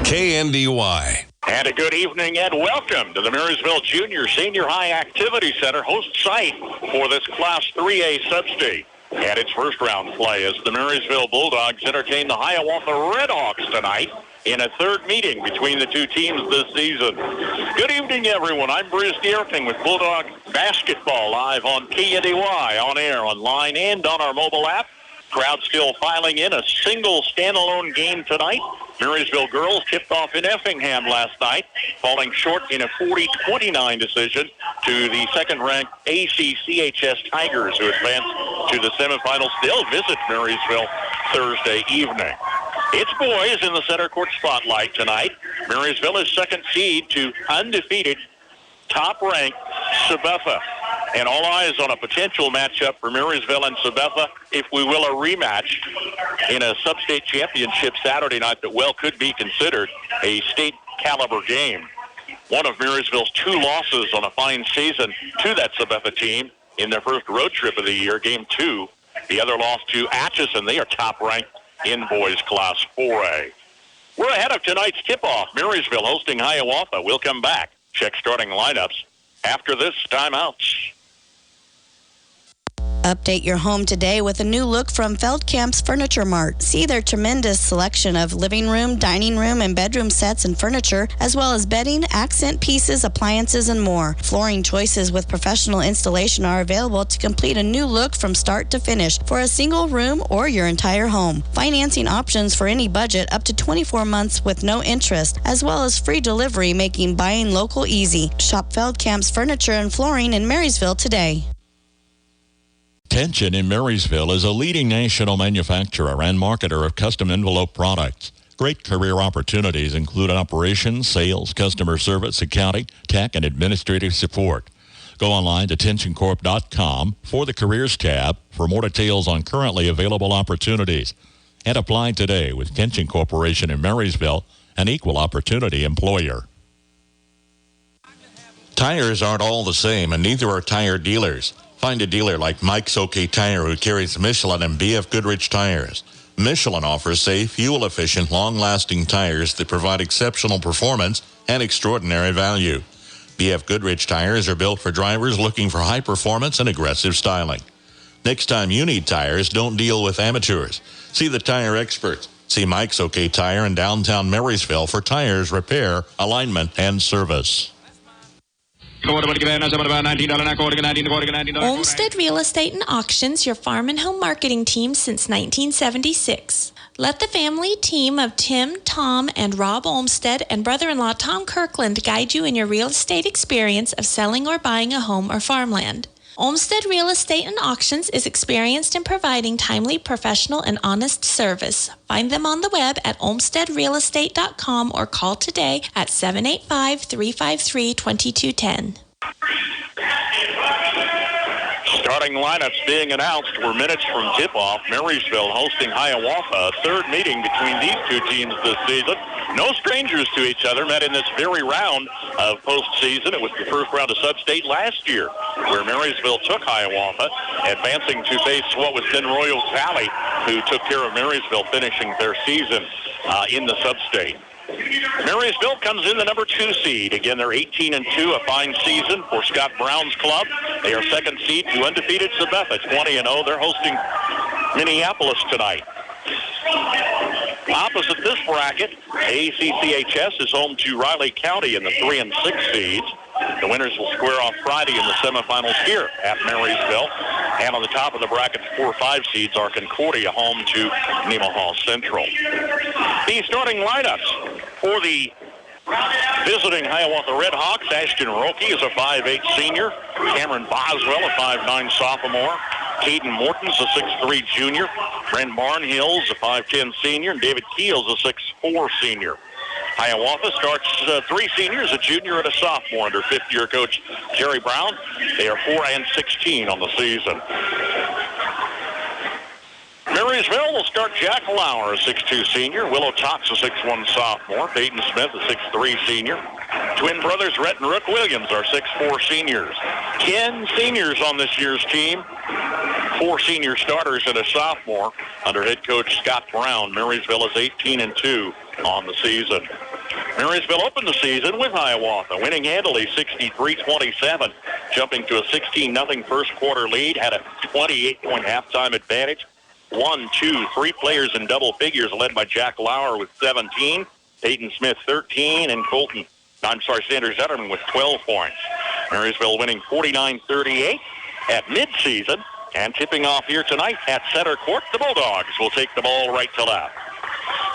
KNDY. And a good evening and welcome to the Marysville Junior Senior High Activity Center, host site for this Class 3A sub-state. And its first round play as the Marysville Bulldogs entertain the Hiawatha Redhawks tonight in a third meeting between the two teams this season. Good evening, everyone. I'm Bruce Dierking with Bulldog Basketball live on KNDY, on air, online, and on our mobile app. Crowd still filing in. A single standalone game tonight. Marysville girls tipped off in Effingham last night, falling short in a 40-29 decision to the second-ranked ACCHS Tigers, who advanced to the semifinals. They'll visit Marysville Thursday evening. It's boys in the center court spotlight tonight. Marysville is second seed to undefeated, top-ranked Sabetha. And all eyes on a potential matchup for Marysville and Sabetha, if we will, a rematch in a sub-state championship Saturday night that well could be considered a state-caliber game. One of Marysville's two losses on a fine season to that Sabetha team in their first road trip of the year, Game 2. The other loss to Atchison. They are top-ranked in boys Class 4A. We're ahead of tonight's tip-off. Marysville hosting Hiawatha. We'll come back, check starting lineups after this timeout. Update your home today with a new look from Feldkamp's Furniture Mart. See their tremendous selection of living room, dining room, and bedroom sets and furniture, as well as bedding, accent pieces, appliances, and more. Flooring choices with professional installation are available to complete a new look from start to finish for a single room or your entire home. Financing options for any budget up to 24 months with no interest, as well as free delivery, making buying local easy. Shop Feldkamp's Furniture and Flooring in Marysville today. Tension in Marysville is a leading national manufacturer and marketer of custom envelope products. Great career opportunities include operations, sales, customer service, accounting, tech, and administrative support. Go online to tensioncorp.com for the Careers tab for more details on currently available opportunities. And apply today with Tension Corporation in Marysville, an equal opportunity employer. Tires aren't all the same, and neither are tire dealers. Find a dealer like Mike's OK Tire, who carries Michelin and BF Goodrich tires. Michelin offers safe, fuel-efficient, long-lasting tires that provide exceptional performance and extraordinary value. BF Goodrich tires are built for drivers looking for high performance and aggressive styling. Next time you need tires, don't deal with amateurs. See the tire experts. See Mike's OK Tire in downtown Marysville for tires, repair, alignment, and service. Olmsted Real Estate and Auctions, your farm and home marketing team since 1976. Let the family team of Tim, Tom, and Rob Olmsted and brother-in-law Tom Kirkland guide you in your real estate experience of selling or buying a home or farmland. Olmsted Real Estate and Auctions is experienced in providing timely, professional, and honest service. Find them on the web at olmstedrealestate.com or call today at 785-353-2210. Starting lineups being announced. We're minutes from tip-off. Marysville hosting Hiawatha, a third meeting between these two teams this season. No strangers to each other, met in this very round of postseason. It was the first round of sub-state last year, where Marysville took Hiawatha, advancing to face what was then Royal Valley, who took care of Marysville, finishing their season in the sub-state. Marysville comes in the number 2 seed. Again, they're 18-2, a fine season for Scott Brown's club. They are second seed to undefeated Sabetha, 20-0. They're hosting Minneapolis tonight. Opposite this bracket, ACCHS is home to Riley County in the 3 and 6 seeds. The winners will square off Friday in the semifinals here at Marysville. And on the top of the bracket, 4-5 seeds are Concordia, home to Nemaha Central. The starting lineups for the visiting Hiawatha Redhawks: Ashton Roque is a 5'8 senior. Cameron Boswell, a 5'9 sophomore. Caden Morton's a 6'3 junior. Brent Barnhill's a 5'10 senior. And David Keel's a 6'4 senior. Hiawatha starts 3 seniors, a junior and a sophomore under fifth-year coach Jerry Brown. They are 4-16 on the season. Marysville will start Jack Lauer, a 6'2 senior. Willow Tox, a 6'1 sophomore. Peyton Smith, a 6'3 senior. Twin brothers Rhett and Rook Williams are 6'4 seniors. 10 seniors on this year's team. 4 senior starters and a sophomore under head coach Scott Brown. Marysville is 18-2 on the season. Marysville opened the season with Hiawatha, winning handily 63-27, jumping to a 16-0 first quarter lead, had a 28-point halftime advantage. 1, 2, 3 players in double figures led by Jack Lauer with 17, Peyton Smith 13, and Sanders Zetterman with 12 points. Marysville winning 49-38 at midseason, and tipping off here tonight at center court, the Bulldogs will take the ball right to left.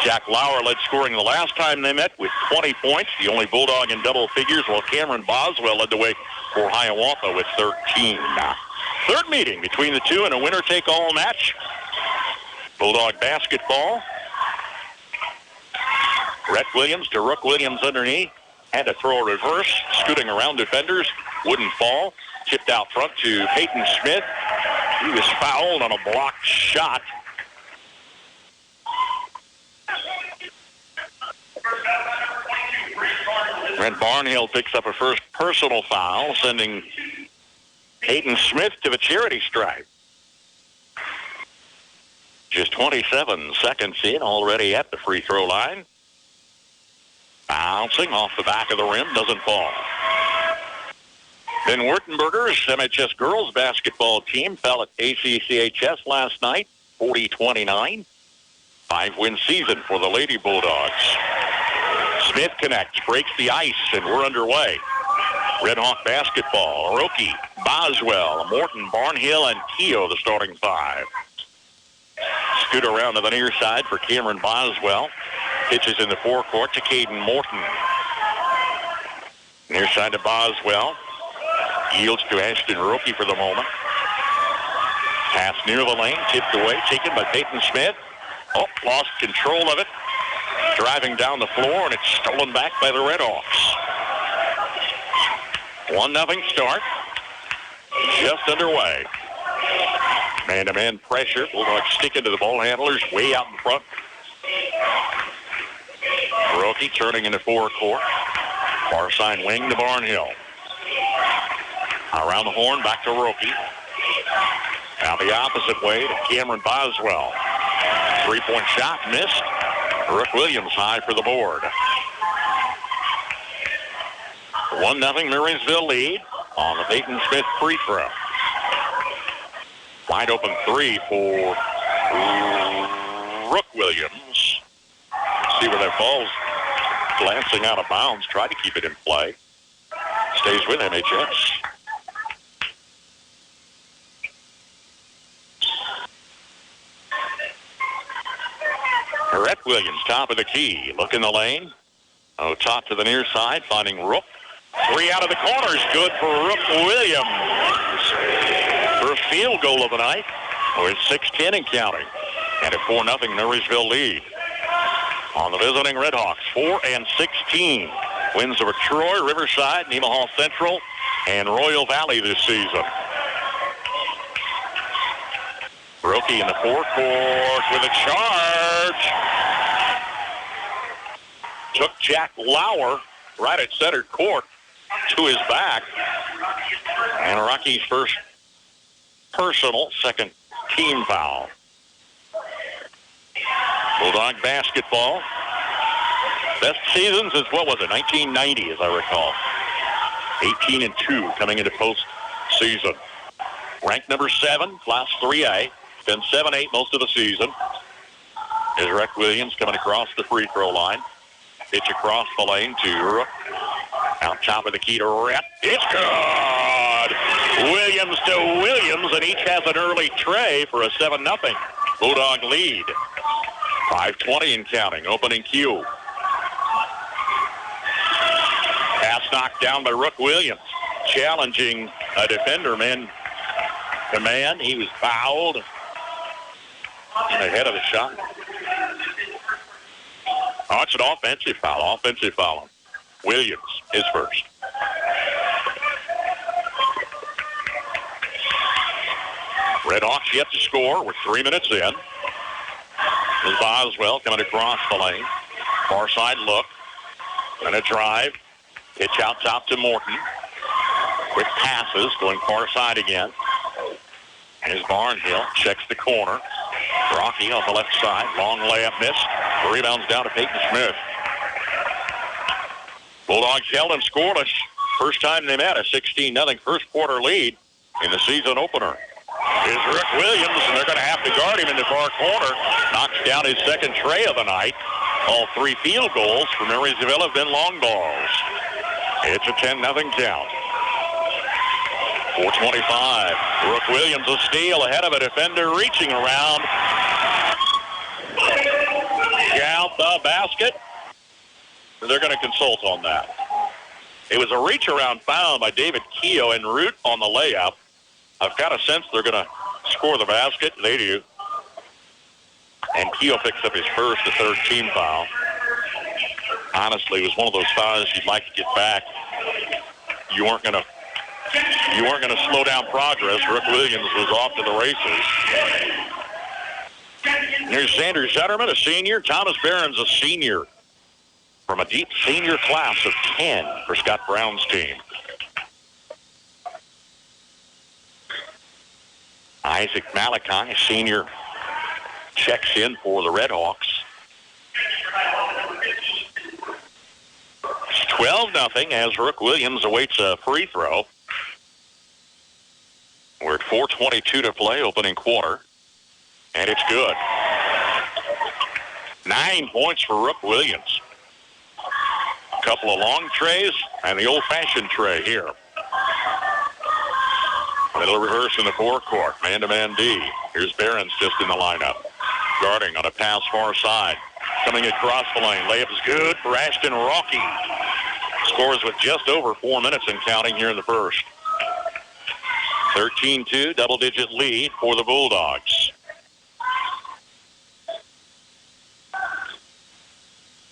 Jack Lauer led scoring the last time they met with 20 points, the only Bulldog in double figures, while Cameron Boswell led the way for Hiawatha with 13. Third meeting between the two in a winner-take-all match. Bulldog basketball. Rhett Williams to Rook Williams underneath. Had to throw a reverse, scooting around defenders. Wouldn't fall. Tipped out front to Peyton Smith. He was fouled on a blocked shot. Brent Barnhill picks up a first personal foul, sending Peyton Smith to the charity stripe. Just 27 seconds in, already at the free throw line. Bouncing off the back of the rim, doesn't fall. Ben Wurtenberger's MHS girls basketball team fell at ACCHS last night, 40-29. 5-win season for the Lady Bulldogs. Smith connects, breaks the ice, and we're underway. Red Hawk basketball, Roki, Boswell, Morton, Barnhill, and Keogh, the starting 5. Scoot around to the near side for Cameron Boswell. Pitches in the forecourt to Caden Morton. Near side to Boswell. Yields to Ashton Roki for the moment. Pass near the lane, tipped away, taken by Peyton Smith. Oh, lost control of it. Driving down the floor, and it's stolen back by the Red Hawks. 1-0 start. Just underway. Man-to-man pressure. Bulldogs sticking to the ball handlers way out in front. Roki turning into forecourt. Far side wing to Barnhill. Around the horn, back to Roki. Now the opposite way to Cameron Boswell. 3-point shot missed. Rook Williams high for the board. 1-0 Marysville lead on the Peyton Smith free throw. Wide open 3 for Rook Williams. See where that ball's glancing out of bounds. Try to keep it in play. Stays with MHS. Rhett Williams, top of the key. Look in the lane. Oh, top to the near side, finding Rook. 3 out of the corners. Good for Rook Williams. First field goal of the night. With 6:10 and counting. And a 4-0 Marysville lead. On the visiting Red Hawks, 4-16. Wins over Troy, Riverside, Nemaha Central, and Royal Valley this season. Roki in the forecourt with a charge. Took Jack Lauer right at center court to his back. And Rocky's first personal, second team foul. Bulldog basketball. Best season since, 1990, as I recall. 18-2 coming into postseason. Ranked number 7, Class 3A. Been 7-8 most of the season. Is Rhett Williams coming across the free throw line. Pitch across the lane to Rook. Out top of the key to Rhett. It's good! Williams to Williams, and each has an early tray for a 7-0 Bulldog lead. 5:20 and counting. Opening cue. Pass knocked down by Rook Williams. Challenging a defender, man to man. He was fouled ahead of the shot. Oh, it's an offensive foul. Offensive foul. Williams, his first. Red Hawks yet to score. We're 3 minutes in. Is Boswell coming across the lane. Far side look. And a drive. Pitch out top to Morton. Quick passes going far side again. Here's Barnhill, checks the corner. Rocky on the left side, long layup missed. Rebounds down to Peyton Smith. Bulldogs held and scoreless. First time they met, a 16-0 first quarter lead in the season opener. Here's Rick Williams, and they're going to have to guard him in the far corner. Knocks down his second tray of the night. All 3 field goals for Marysville have been long balls. It's a 10-0 count. 4:25. Brooke Williams a steal ahead of a defender reaching around. Out the basket. They're going to consult on that. It was a reach around foul by David Keogh en route on the layup. I've got a sense they're going to score the basket. They do. And Keogh picks up his first to third team foul. Honestly, it was one of those fouls you'd like to get back. You weren't going to slow down progress. Rick Williams was off to the races. Here's Xander Zetterman, a senior. Thomas Barron's a senior from a deep senior class of 10 for Scott Brown's team. Isaac Malachi, a senior, checks in for the Red Hawks. It's 12-0 as Rick Williams awaits a free throw. We're at 4:22 to play, opening quarter. And it's good. 9 points for Rick Williams. A couple of long trays and the old-fashioned tray here. A little reverse in the forecourt. Man-to-man D. Here's Barron's just in the lineup. Guarding on a pass far side. Coming across the lane. Layup is good for Ashton Rocky. Scores with just over 4 minutes and counting here in the first. 13-2, double-digit lead for the Bulldogs.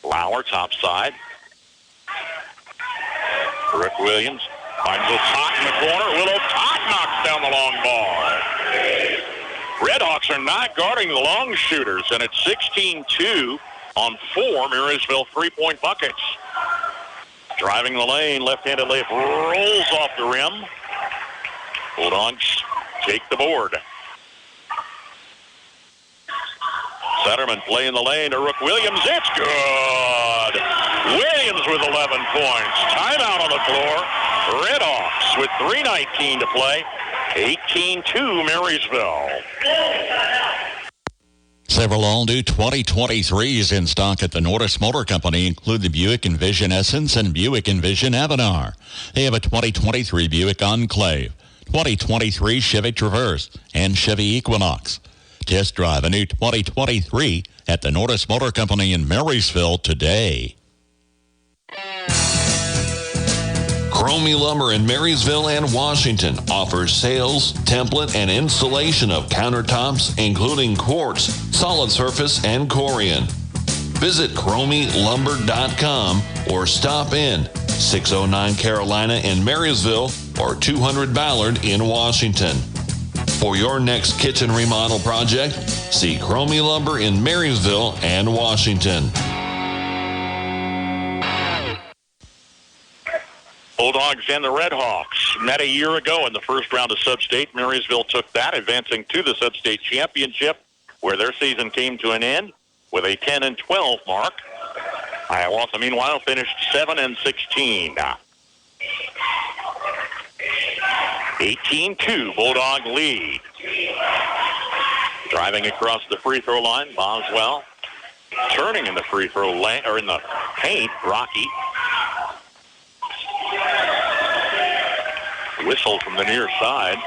Lauer, top side. Rick Williams finds O'Tott in the corner. Will O'Tott knocks down the long ball. Redhawks are not guarding the long shooters, and it's 16-2 on 4 Marysville three-point buckets. Driving the lane, left-handed layup rolls off the rim. Bulldogs take the board. Zetterman playing the lane to Rook Williams. It's good. Williams with 11 points. Timeout on the floor. Redhawks with 3:19 to play. 18-2 Marysville. Several all-new 2023s in stock at the Norris Motor Company include the Buick Envision Essence and Buick Envision Avenir. They have a 2023 Buick Enclave, 2023 Chevy Traverse, and Chevy Equinox. Test drive a new 2023 at the Norris Motor Company in Marysville today. Cromie Lumber in Marysville and Washington offers sales, template, and installation of countertops, including quartz, solid surface, and Corian. Visit CromieLumber.com or stop in 609 Carolina in Marysville or 200 Ballard in Washington. For your next kitchen remodel project, see Cromie Lumber in Marysville and Washington. Bulldogs and the Redhawks met a year ago in the first round of Sub-State. Marysville took that, advancing to the Sub-State Championship, where their season came to an end with a 10-12 mark. Hiawatha, meanwhile, finished 7-16. 18-2, Bulldog lead. Driving across the free throw line, Boswell. Turning in the free throw lane, or in the paint, Rocky. Whistle from the near side.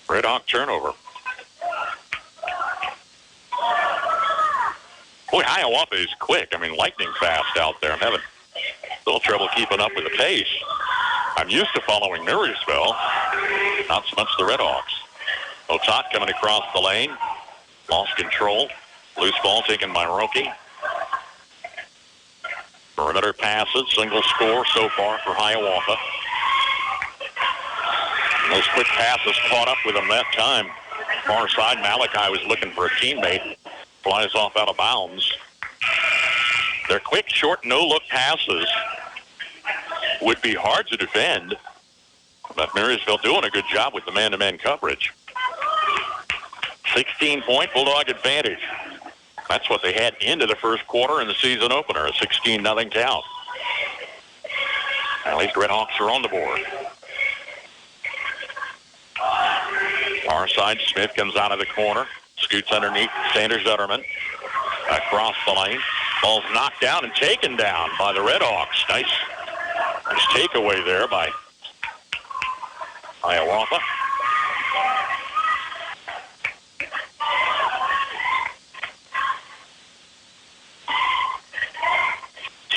Red Hawk turnover. Boy, Hiawatha is quick. I mean, lightning fast out there. I'm having a little trouble keeping up with the pace. I'm used to following Marysville, not so much the Red Hawks. O'Tott coming across the lane. Lost control. Loose ball taken by Roki. Perimeter passes. Single score so far for Hiawatha. And those quick passes caught up with him that time. Far side, Malachi was looking for a teammate. Flies off out of bounds. They're quick, short, no-look passes. would be hard to defend. But Marysville doing a good job with the man-to-man coverage. 16-point Bulldog advantage. That's what they had into the first quarter in the season opener, a 16-0 count. At least Redhawks are on the board. Far side, Smith comes out of the corner, scoots underneath Sanders Utterman. Across the lane. Ball's knocked down and taken down by the Redhawks. Nice takeaway there by Hiawatha.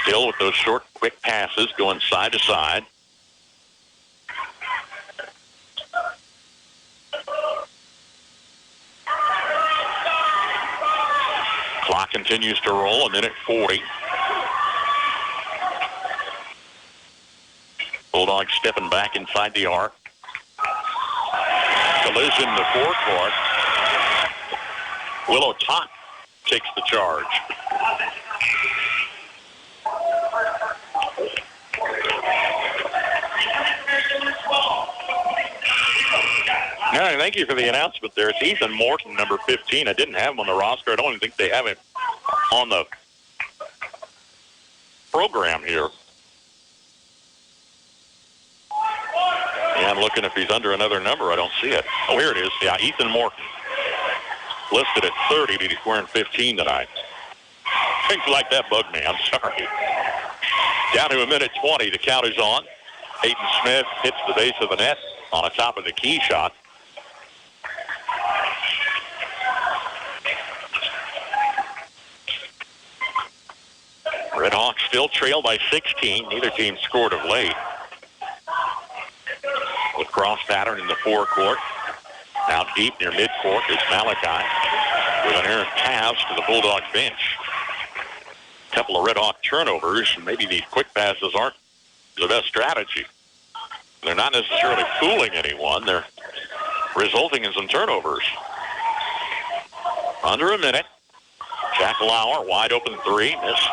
Still with those short, quick passes going side to side. Clock continues to roll, 1:40. Bulldogs stepping back inside the arc. Collision in the forecourt. Willow Tot takes the charge. No, thank you for the announcement there. It's Ethan Morton, number 15. I didn't have him on the roster. I don't even think they have him on the program here. Yeah, I'm looking if he's under another number. I don't see it. Oh, here it is. Yeah, Ethan Morton. Listed at 30, but he's wearing 15 tonight. Things like that bug me. I'm sorry. Down to 1:20. The count is on. Peyton Smith hits the base of the net on the top of the key shot. Redhawks still trail by 16. Neither team scored of late. With cross pattern in the forecourt. Now deep near midcourt is Malachi with an errant pass to the Bulldog bench. A couple of Redhawk turnovers. Maybe these quick passes aren't the best strategy. They're not necessarily fooling anyone. They're resulting in some turnovers. Under a minute. Jack Lauer, wide open three. Miss.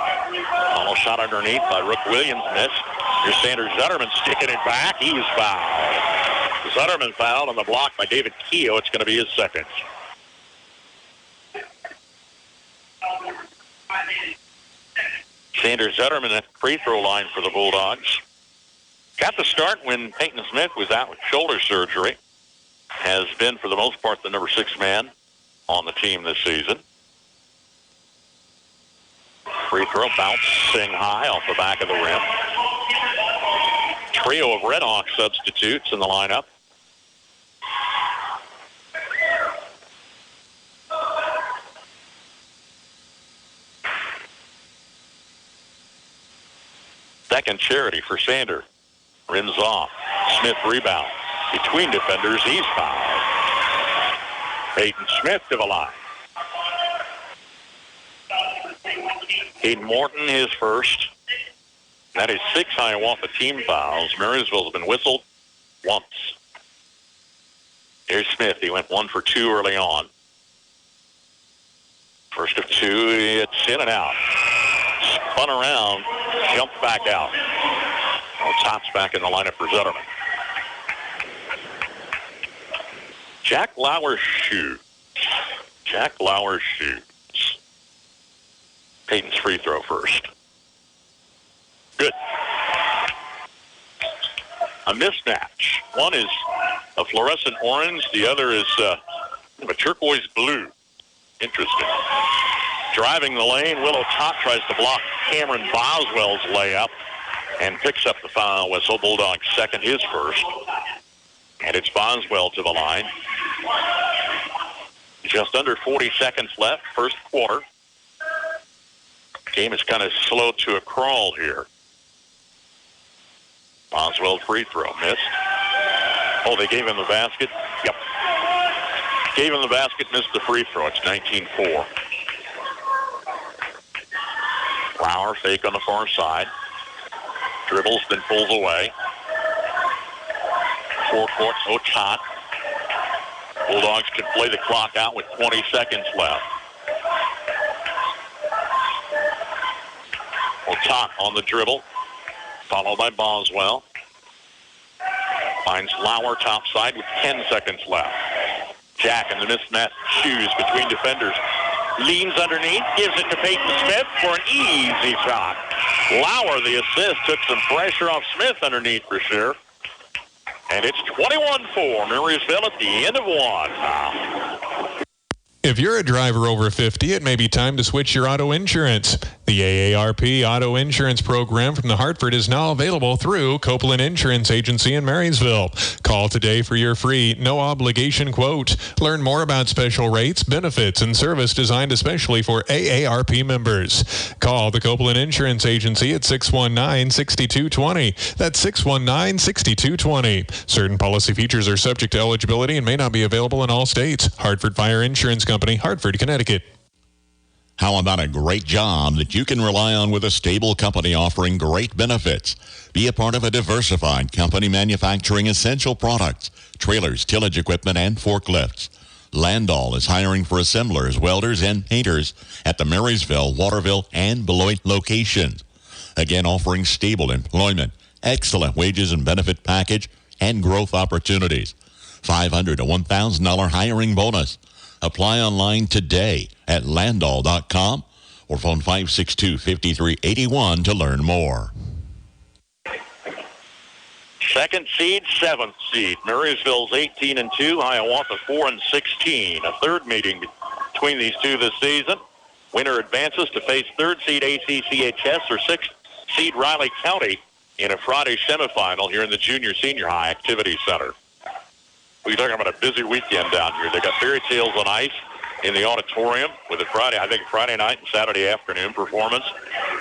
Almost shot underneath by Rook Williams. Miss. Here's Sanders Zutterman sticking it back. He was fouled. Zutterman fouled on the block by David Keogh. It's going to be his second. Sanders Zutterman at the free throw line for the Bulldogs. Got the start when Peyton Smith was out with shoulder surgery. Has been, for the most part, the number 6 man on the team this season. Free throw bouncing high off the back of the rim. Trio of Redhawk substitutes in the lineup. Second charity for Sander. Rims off. Smith rebound. Between defenders, he's fouled. Peyton Smith to the line. Hayden Morton, his first. That is 6 Hiawatha team fouls. Marysville's been whistled once. Here's Smith. He went 1 for 2 early on. First of 2, it's in and out. Spun around, jumped back out. Well, Top's back in the lineup for Zutterman. Jack Lauer shoots. Jack Lauer shoots. Peyton's free throw first. Good. A mismatch. One is a fluorescent orange. The other is a turquoise blue. Interesting. Driving the lane, Willow Top tries to block Cameron Boswell's layup and picks up the foul whistle. Bulldogs second, his first. And it's Boswell to the line. Just under 40 seconds left, first quarter. Game is kind of slowed to a crawl here. Boswell free throw, missed. Oh, they gave him the basket? Yep. Gave him the basket, missed the free throw. It's 19-4. Lauer fake on the far side. Dribbles, then pulls away. Forecourt, Otot. Bulldogs can play the clock out with 20 seconds left. Otot on the dribble. followed by Boswell. Finds Lauer topside with 10 seconds left. Jack in the mismatched shoes between defenders. Leans underneath, gives it to Peyton Smith for an easy shot. Lauer, the assist, took some pressure off Smith underneath for sure. And it's 21-4, Marysville at the end of one. If you're a driver over 50, it may be time to switch your auto insurance. The AARP Auto Insurance Program from the Hartford is now available through Copeland Insurance Agency in Marysville. Call today for your free, no-obligation quote. Learn more about special rates, benefits, and service designed especially for AARP members. Call the Copeland Insurance Agency at 619-6220. That's 619-6220. Certain policy features are subject to eligibility and may not be available in all states. Hartford Fire Insurance Company, Hartford, Connecticut. How about a great job that you can rely on with a stable company offering great benefits? Be a part of a diversified company manufacturing essential products, trailers, tillage equipment, and forklifts. Landall is hiring for assemblers, welders, and painters at the Marysville, Waterville, and Beloit locations. Again, offering stable employment, excellent wages and benefit package, and growth opportunities. $500 to $1,000 hiring bonus. Apply online today at landall.com or phone 562-5381 to learn more. Second seed, seventh seed. Marysville's 18-2, Hiawatha 4-16. A third meeting between these two this season. Winner advances to face third seed ACCHS or sixth seed Riley County in a Friday semifinal here in the Junior Senior High Activity Center. We're talking about a busy weekend down here. They got Fairy Tales on Ice in the auditorium with a Friday night and Saturday afternoon performance.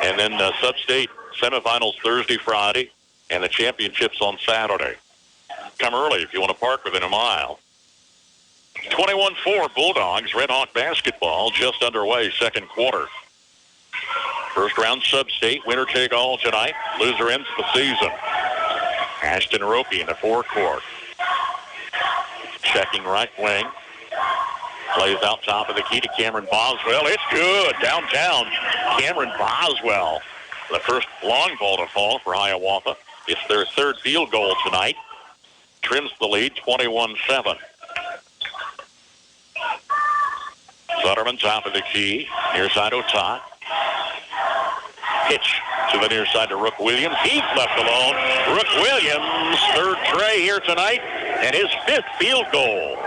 And then Sub-State semifinals Thursday, Friday, and the championships on Saturday. Come early if you want to park within a mile. 21-4 Bulldogs, Red Hawk basketball just underway, second quarter. First round Sub-State, winner take all tonight. Loser ends the season. Ashton Rope in the forecourt. Checking right wing. Plays out top of the key to Cameron Boswell. It's good. Downtown. Cameron Boswell. The first long ball to fall for Hiawatha. It's their third field goal tonight. Trims the lead 21-7. Sutterman top of the key. Near side Otat. Pitch to the near side to Rook Williams. He's left alone. Rook Williams, third tray here tonight, and his fifth field goal.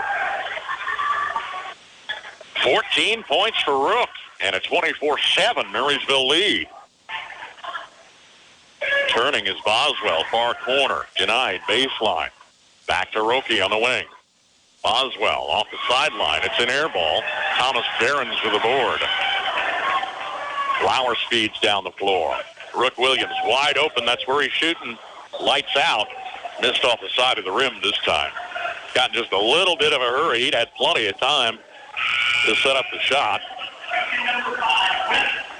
14 points for Rook, and a 24-7 Marysville lead. Turning is Boswell, far corner, denied, baseline. Back to Roki on the wing. Boswell off the sideline. It's an air ball. Thomas Behrens with the board. Lauer speeds down the floor. Rook Williams wide open. That's where he's shooting. Lights out. Missed off the side of the rim this time. Got just a little bit of a hurry. He'd had plenty of time to set up the shot.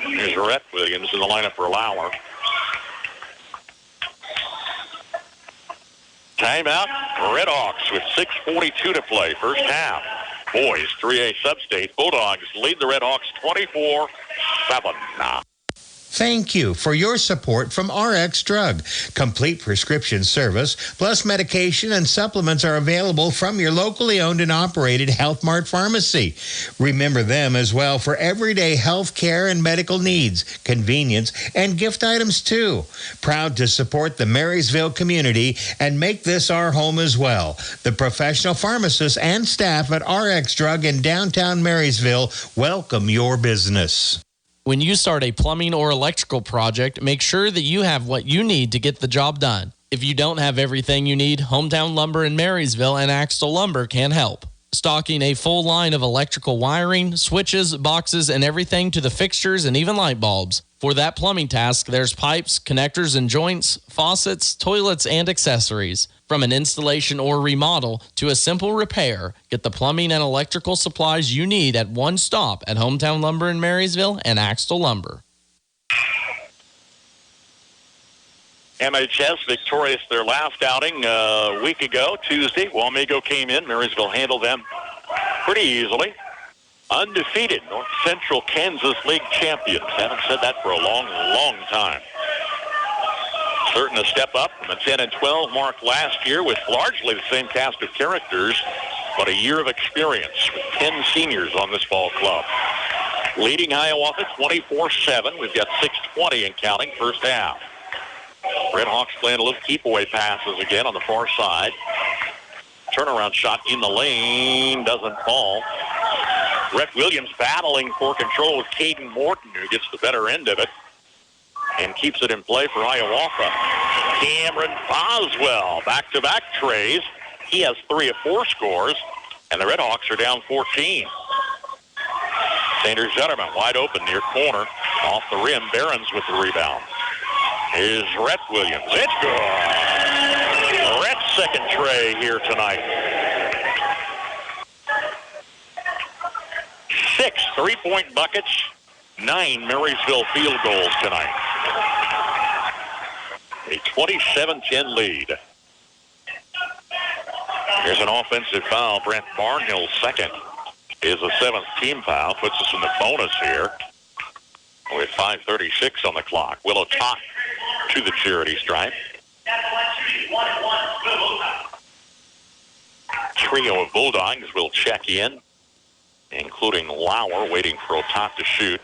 Here's Rhett Williams in the lineup for Lauer. Timeout. Red Hawks with 6:42 to play. First half. Boys, 3A Sub-State. Bulldogs lead the Red Hawks 24-7. Thank you for your support from RX Drug. Complete prescription service, plus medication and supplements are available from your locally owned and operated Health Mart pharmacy. Remember them as well for everyday health care and medical needs, convenience, and gift items too. Proud to support the Marysville community and make this our home as well. The professional pharmacists and staff at RX Drug in downtown Marysville welcome your business. When you start a plumbing or electrical project, make sure that you have what you need to get the job done. If you don't have everything you need, Hometown Lumber in Marysville and Axtell Lumber can help. Stocking a full line of electrical wiring, switches, boxes, and everything to the fixtures and even light bulbs. For that plumbing task, there's pipes, connectors and joints, faucets, toilets, and accessories. From an installation or remodel to a simple repair, get the plumbing and electrical supplies you need at one stop at Hometown Lumber in Marysville and Axtell Lumber. MHS victorious their last outing a week ago, Tuesday. Wamego came in. Marysville handled them pretty easily. Undefeated North Central Kansas League champions. Haven't said that for a long, long time. Certain to step up from the 10 and 12 mark last year with largely the same cast of characters, but a year of experience with 10 seniors on this ball club. Leading Hiawatha 24-7. We've got 6:20 and counting first half. Redhawks playing a little keep-away passes again on the far side. Turnaround shot in the lane doesn't fall. Rhett Williams battling for control with Caden Morton, who gets the better end of it and keeps it in play for Hiawatha. Cameron Boswell, back-to-back trays. He has 3 of 4 scores, and the Redhawks are down 14. Sanders Zetterman wide open near corner. Off the rim, Behrens with the rebound. Here's Rhett Williams. It's good. Rhett's second tray here tonight. 6 3-point buckets, 9 Marysville field goals tonight. A 27-10 lead. Here's an offensive foul. Brent Barnhill's second is a 7th team foul. Puts us in the bonus here with 5:36 on the clock. Willow Tot to the charity stripe. Trio of Bulldogs will check in, including Lauer waiting for Otot to shoot.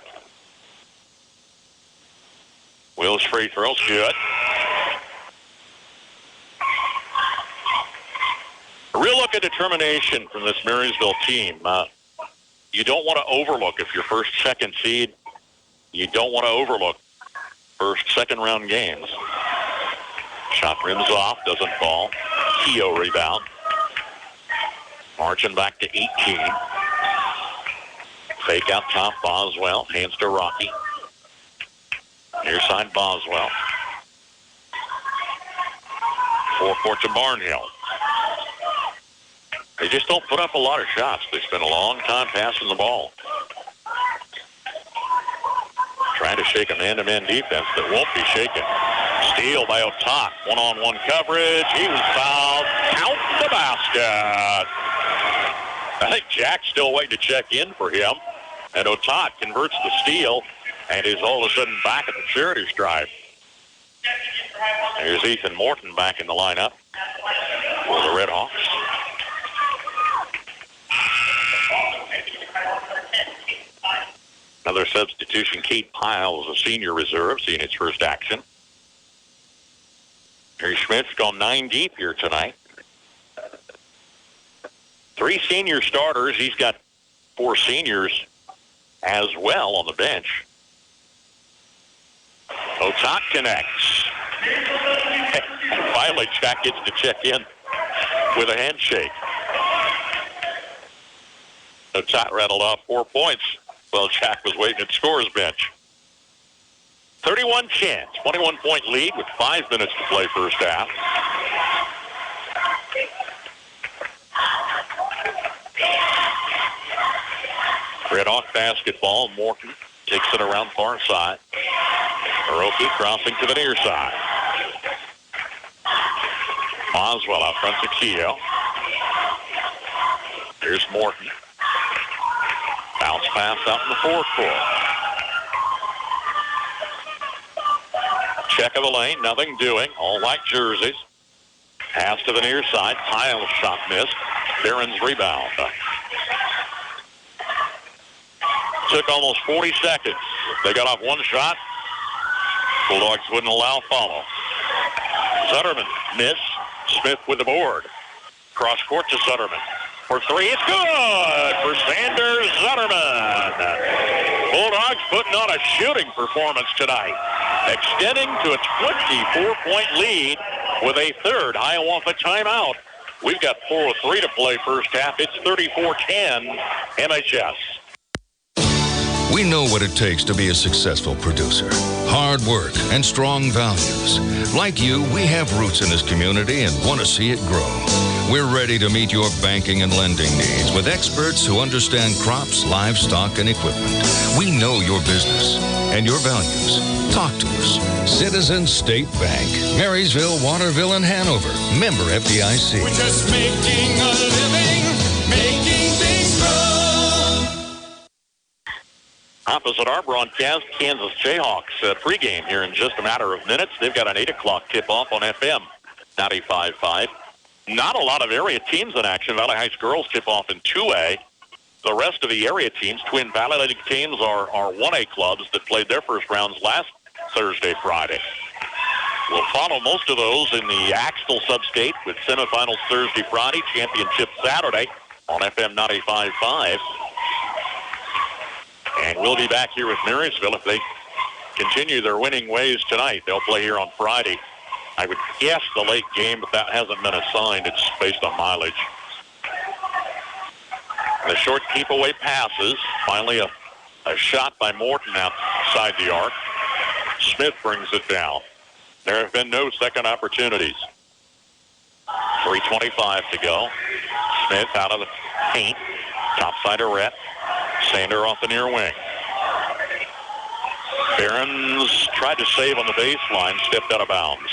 Will's free throw, good. A real look at determination from this Marysville team. You don't want to overlook if you're first, second seed. You don't want to overlook first, second round games. Shot rims off, doesn't fall. Keogh rebound. Marching back to 18. Fake out top, Boswell. Hands to Rocky. Near side, Boswell. Forecourt to Barnhill. They just don't put up a lot of shots. They spend a long time passing the ball. Trying to shake a man-to-man defense that won't be shaken. Steal by Otot. One-on-one coverage. He was fouled. Count the basket. I think Jack's still waiting to check in for him. And Otot converts the steal and is all of a sudden back at the charity stripe. There's Ethan Morton back in the lineup for the Redhawks. Another substitution, Kate Piles, a senior reserve, seeing its first action. Harry Schmidt's gone 9 deep here tonight. 3 senior starters. He's got 4 seniors as well on the bench. Otot connects. Finally, Jack gets to check in with a handshake. Otot rattled off 4 points. Well, Jack was waiting at scorer's bench. 31-10, 21-point lead with 5 minutes to play first half. Redhawk basketball. Morton takes it around far side. Hiroki crossing to the near side. Boswell out front to Keogh. Here's Morton. Bounce pass out in the forecourt. Check of the lane, nothing doing. All white jerseys. Pass to the near side. Piles shot missed. Barron's rebound. Took almost 40 seconds. They got off one shot. Bulldogs wouldn't allow follow. Sutterman missed. Smith with the board. Cross court to Sutterman. For 3, it's good for Sanders Sutterman. Bulldogs putting on a shooting performance tonight, extending to a 24-point lead with a third Hiawatha timeout. We've got 4:03 to play first half. It's 34-10 MHS. We know what it takes to be a successful producer. Hard work and strong values. Like you, we have roots in this community and want to see it grow. We're ready to meet your banking and lending needs with experts who understand crops, livestock, and equipment. We know your business and your values. Talk to us. Citizens State Bank, Marysville, Waterville, and Hanover. Member FDIC. We're just making a living, making things grow. Opposite our broadcast, Kansas Jayhawks pregame here in just a matter of minutes. They've got an 8 o'clock tip-off on FM 95.5. Not a lot of area teams in action. Valley Heights girls tip off in 2A. The rest of the area teams, Twin Valley League teams, are 1A clubs that played their first rounds last Thursday, Friday. We'll follow most of those in the Axtell Substate with semifinals Thursday, Friday, championship Saturday on FM 95.5. And we'll be back here with Marysville if they continue their winning ways tonight. They'll play here on Friday. I would guess the late game, but that hasn't been assigned. It's based on mileage. The short keep-away passes. Finally a shot by Morton outside the arc. Smith brings it down. There have been no second opportunities. 3:25 to go. Smith out of the paint. Topside to Rhett. Sander off the near wing. Barons tried to save on the baseline, stepped out of bounds.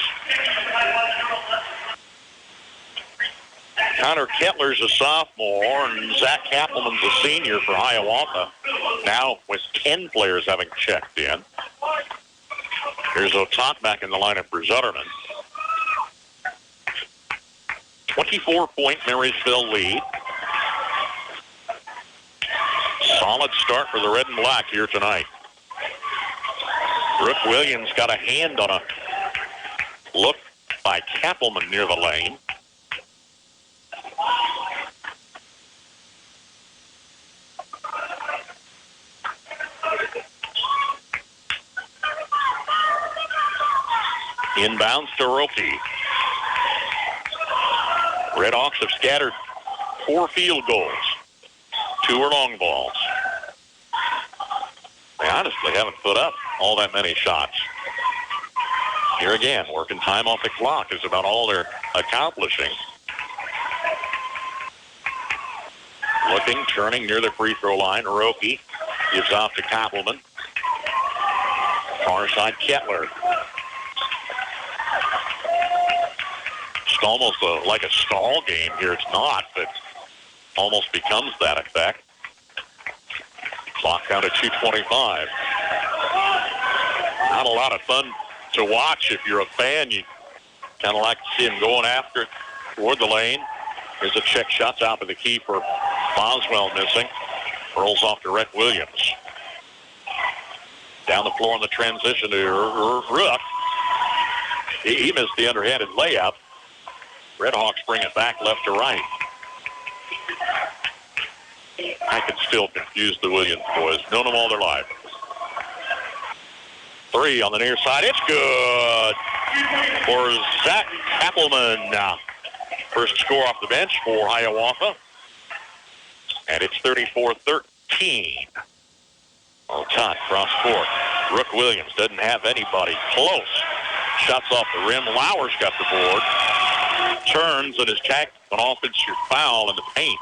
Connor Kettler's a sophomore, and Zach Kappelman's a senior for Hiawatha. Now with 10 players having checked in. Here's Otot back in the lineup for Zutterman. 24-point Marysville lead. Solid start for the red and black here tonight. Brooke Williams got a hand on a look by Kappelman near the lane. Inbounds to Roki. Redhawks have scattered 4 field goals. 2 are long balls. They honestly haven't put up all that many shots. Here again, working time off the clock is about all they're accomplishing. Looking, turning near the free throw line. Roki gives off to Kappelman. Far side Kettler. It's almost like a stall game here. It's not, but almost becomes that effect. Clock down to 2:25. Not a lot of fun to watch. If you're a fan, you kind of like to see him going after it toward the lane. There's a check shot top of the key for Boswell missing. Rolls off to Rhett Williams. Down the floor in the transition to Rook. He missed the underhanded layup. Redhawks bring it back left to right. I can still confuse the Williams boys. Known them all their life. 3 on the near side. It's good for Zach Kappelman. First score off the bench for Hiawatha. And it's 34-13. Otot cross court. Brooke Williams doesn't have anybody close. Shots off the rim. Lauer's got the board. Turns and is tacked an offensive foul in the paint.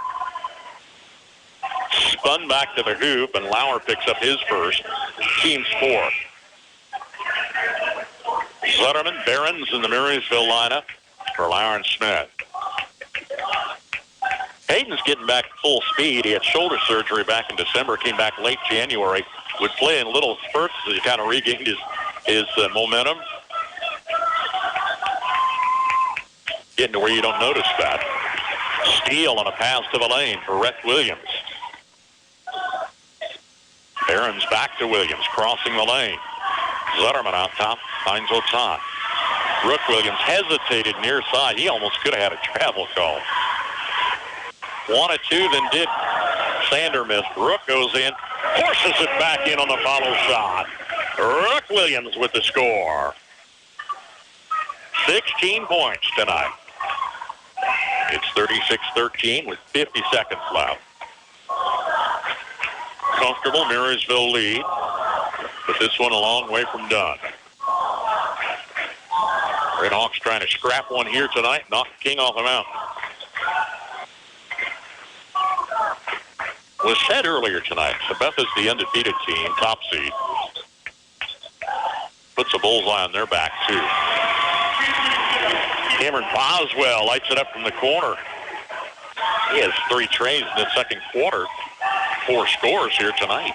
Spun back to the hoop, and Lauer picks up his first. Team's 4. Zutterman, Barons in the Marysville lineup for Lauer and Smith. Hayden's getting back to full speed. He had shoulder surgery back in December, came back late January. Would play in little spurts as he kind of regained his momentum. Getting to where you don't notice that. Steal on a pass to the lane for Rhett Williams. Barons back to Williams, crossing the lane. Zutterman out top, finds Otot. Brooke Williams hesitated near side. He almost could have had a travel call. Wanted to, then did. Sander missed. Rook goes in, forces it back in on the follow shot. Rook Williams with the score. 16 points tonight. It's 36-13 with 50 seconds left. Comfortable Marysville lead, but this one a long way from done. Redhawks trying to scrap one here tonight, knock the king off the mountain. Was said earlier tonight, Sabetha's the undefeated team, top seed. Puts a bullseye on their back, too. Cameron Boswell lights it up from the corner. He has 3 trays in the second quarter. 4 scores here tonight.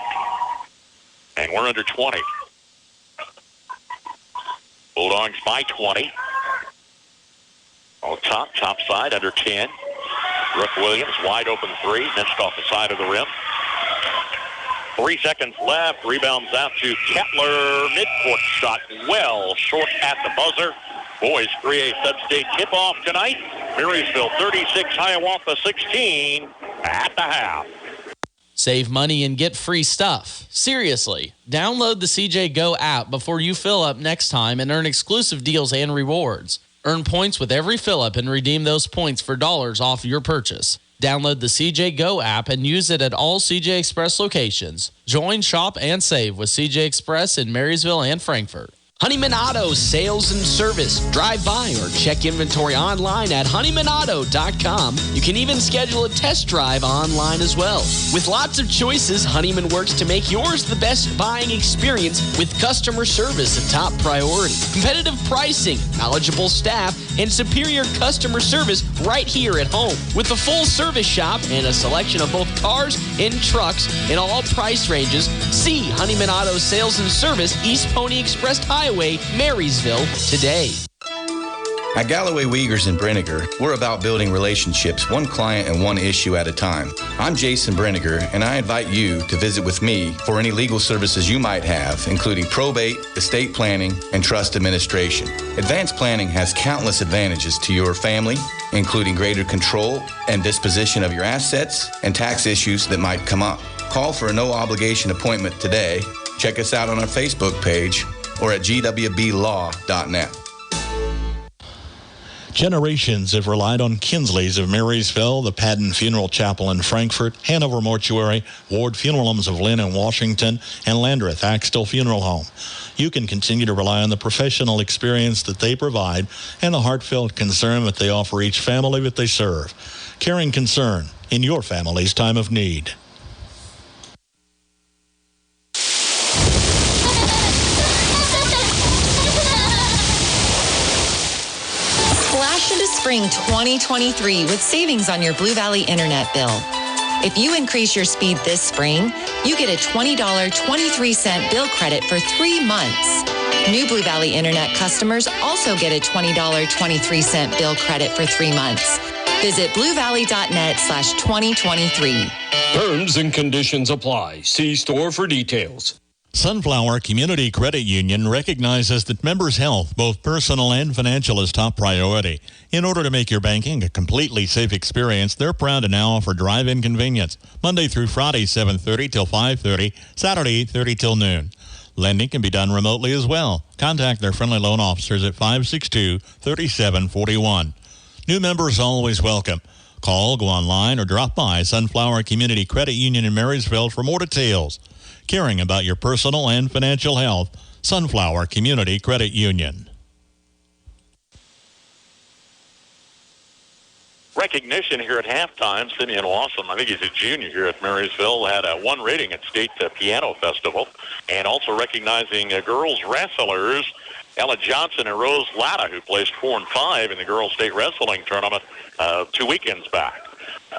And we're under 20. Bulldogs by 20. On top side, under 10. Brooke Williams, wide open three, missed off the side of the rim. 3 seconds left. Rebounds out to Kettler. Midcourt shot well short at the buzzer. Boys 3A sub-state tip-off tonight. Marysville 36, Hiawatha 16 at the half. Save money and get free stuff. Seriously, download the CJ Go app before you fill up next time and earn exclusive deals and rewards. Earn points with every fill-up and redeem those points for dollars off your purchase. Download the CJ Go app and use it at all CJ Express locations. Join, shop, and save with CJ Express in Marysville and Frankfort. Honeyman Auto Sales and Service. Drive by or check inventory online at honeymanauto.com. You can even schedule a test drive online as well. With lots of choices, Honeyman works to make yours the best buying experience with customer service a top priority. Competitive pricing, knowledgeable staff, and superior customer service right here at home. With a full service shop and a selection of both cars and trucks in all price ranges, see Honeyman Auto Sales and Service, East Pony Express Highway, Marysville, today. At Galloway Wiegers and Brenniger, we're about building relationships one client and one issue at a time. I'm Jason Brenniger, and I invite you to visit with me for any legal services you might have, including probate, estate planning, and trust administration. Advanced planning has countless advantages to your family, including greater control and disposition of your assets and tax issues that might come up. Call for a no-obligation appointment today. Check us out on our Facebook page or at gwblaw.net. Generations have relied on Kinsley's of Marysville, the Padden Funeral Chapel in Frankfort, Hanover Mortuary, Ward Funeral Homes of Lynn and Washington, and Landreth Axtell Funeral Home. You can continue to rely on the professional experience that they provide and the heartfelt concern that they offer each family that they serve. Caring concern in your family's time of need. Into spring 2023 with savings on your Blue Valley internet bill. If you increase your speed this spring, you get a $20 23-cent bill credit for 3 months. New Blue Valley internet customers also get a $20 23-cent bill credit for 3 months. Visit bluevalley.net/2023. Terms and conditions apply. See store for details. Sunflower Community Credit Union recognizes that members' health, both personal and financial, is top priority. In order to make your banking a completely safe experience, they're proud to now offer drive-in convenience, Monday through Friday, 7:30 till 5:30, Saturday, 8:30 till noon. Lending can be done remotely as well. Contact their friendly loan officers at 562-3741. New members always welcome. Call, go online, or drop by Sunflower Community Credit Union in Marysville for more details. Caring about your personal and financial health, Sunflower Community Credit Union. Recognition here at halftime. Simeon Lawson, I think he's a junior here at Marysville, had a 1 rating at State Piano Festival. And also recognizing girls wrestlers, Ella Johnson and Rose Latta, who placed 4 and 5 in the girls' state wrestling tournament 2 weekends back.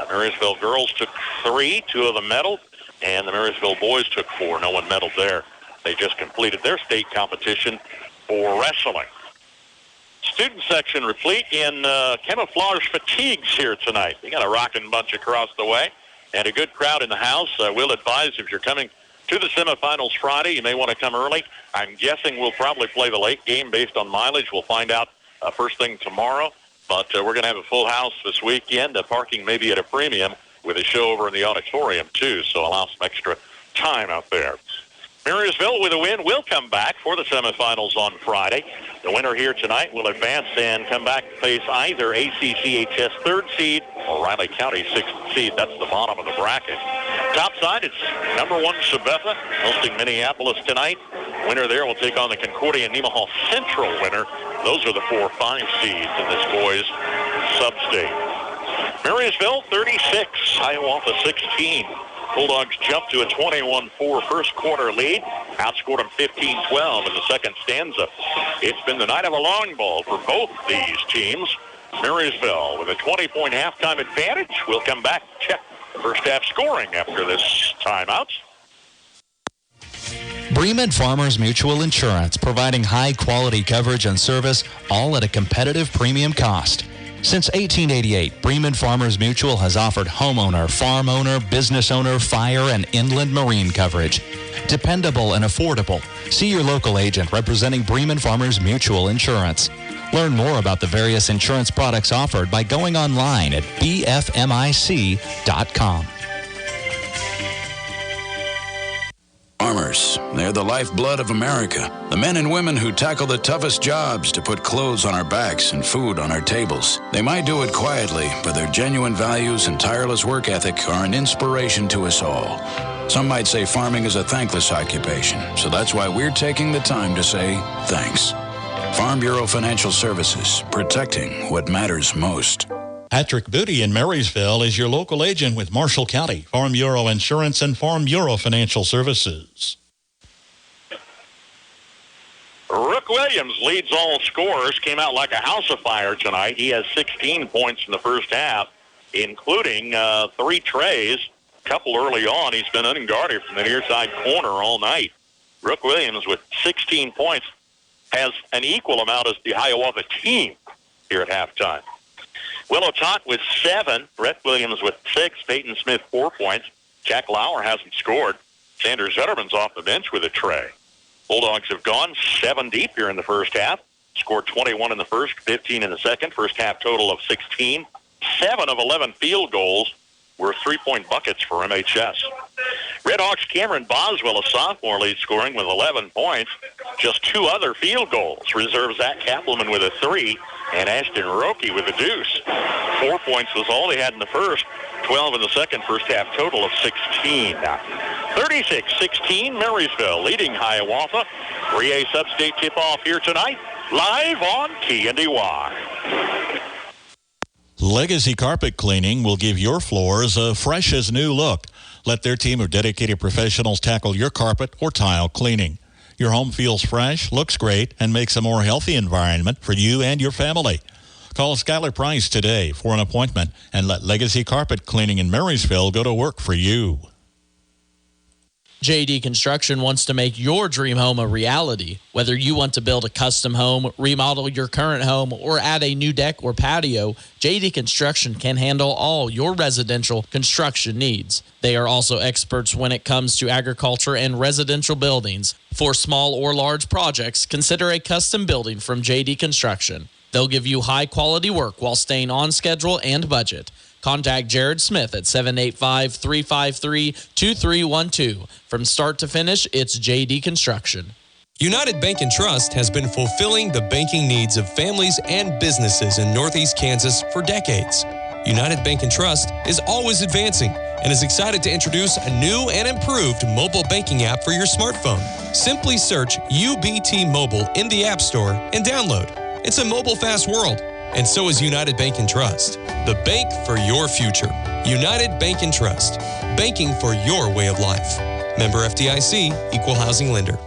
Marysville girls took 3, 2 of them medaled. And the Marysville boys took 4. No one medaled there. They just completed their state competition for wrestling. Student section replete in camouflage fatigues here tonight. We got a rocking bunch across the way and a good crowd in the house. We'll advise if you're coming to the semifinals Friday, you may want to come early. I'm guessing we'll probably play the late game based on mileage. We'll find out first thing tomorrow. But we're going to have a full house this weekend. Parking maybe at a premium, with a show over in the auditorium, too, so allow some extra time out there. Marysville, with a win, will come back for the semifinals on Friday. The winner here tonight will advance and come back to face either ACCHS 3rd seed or Riley County 6th seed. That's the bottom of the bracket. Top side, it's number 1 Sabetha, hosting Minneapolis tonight. Winner there will take on the Concordia Nemaha Central winner. Those are the 4-5 seeds in this boys' sub-state. Marysville 36, Hiawatha 16. Bulldogs jumped to a 21-4 first quarter lead, outscored them 15-12 in the second stanza. It's been the night of a long ball for both these teams. Marysville with a 20-point halftime advantage. We'll come back and check the first half scoring after this timeout. Bremen Farmers Mutual Insurance, providing high-quality coverage and service, all at a competitive premium cost. Since 1888, Bremen Farmers Mutual has offered homeowner, farm owner, business owner, fire, and inland marine coverage. Dependable and affordable. See your local agent representing Bremen Farmers Mutual Insurance. Learn more about the various insurance products offered by going online at bfmic.com. Farmers, they're the lifeblood of America. The men and women who tackle the toughest jobs to put clothes on our backs and food on our tables. They might do it quietly, but their genuine values and tireless work ethic are an inspiration to us all. Some might say farming is a thankless occupation, so that's why we're taking the time to say thanks. Farm Bureau Financial Services, protecting what matters most. Patrick Booty in Marysville is your local agent with Marshall County Farm Bureau Insurance and Farm Bureau Financial Services. Rook Williams leads all scorers, came out like a house of fire tonight. He has 16 points in the first half, including 3 trays. A couple early on. He's been unguarded from the near side corner all night. Rook Williams with 16 points has an equal amount as the Hiawatha team here at halftime. Willow Tot with 7. Rhett Williams with 6. Peyton Smith 4 points. Jack Lauer hasn't scored. Sanders Zetterman's off the bench with a tray. Bulldogs have gone 7 deep here in the first half. Scored 21 in the first, 15 in the second. First half total of 16. 7 of 11 field goals were 3-point buckets for MHS. Redhawks' Cameron Boswell, a sophomore, lead scoring with 11 points. Just 2 other field goals. Reserve Zach Kappelman with a 3 and Ashton Roque with a deuce. 4 points was all he had in the first. 12 in the second. First half total of 16. 36-16, Marysville leading Hiawatha. 3A Sub-State tip-off here tonight, live on KNDY. Legacy Carpet Cleaning will give your floors a fresh as new look. Let their team of dedicated professionals tackle your carpet or tile cleaning. Your home feels fresh, looks great, and makes a more healthy environment for you and your family. Call Skylar Price today for an appointment and let Legacy Carpet Cleaning in Marysville go to work for you. JD Construction wants to make your dream home a reality. Whether you want to build a custom home, remodel your current home, or add a new deck or patio, JD Construction can handle all your residential construction needs. They are also experts when it comes to agriculture and residential buildings. For small or large projects, consider a custom building from JD Construction. They'll give you high-quality work while staying on schedule and budget. Contact Jared Smith at 785-353-2312. From start to finish, it's JD Construction. United Bank and Trust has been fulfilling the banking needs of families and businesses in Northeast Kansas for decades. United Bank and Trust is always advancing and is excited to introduce a new and improved mobile banking app for your smartphone. Simply search UBT Mobile in the App Store and download. It's a mobile-fast world, and so is United Bank and Trust, the bank for your future. United Bank and Trust, banking for your way of life. Member FDIC, Equal Housing Lender.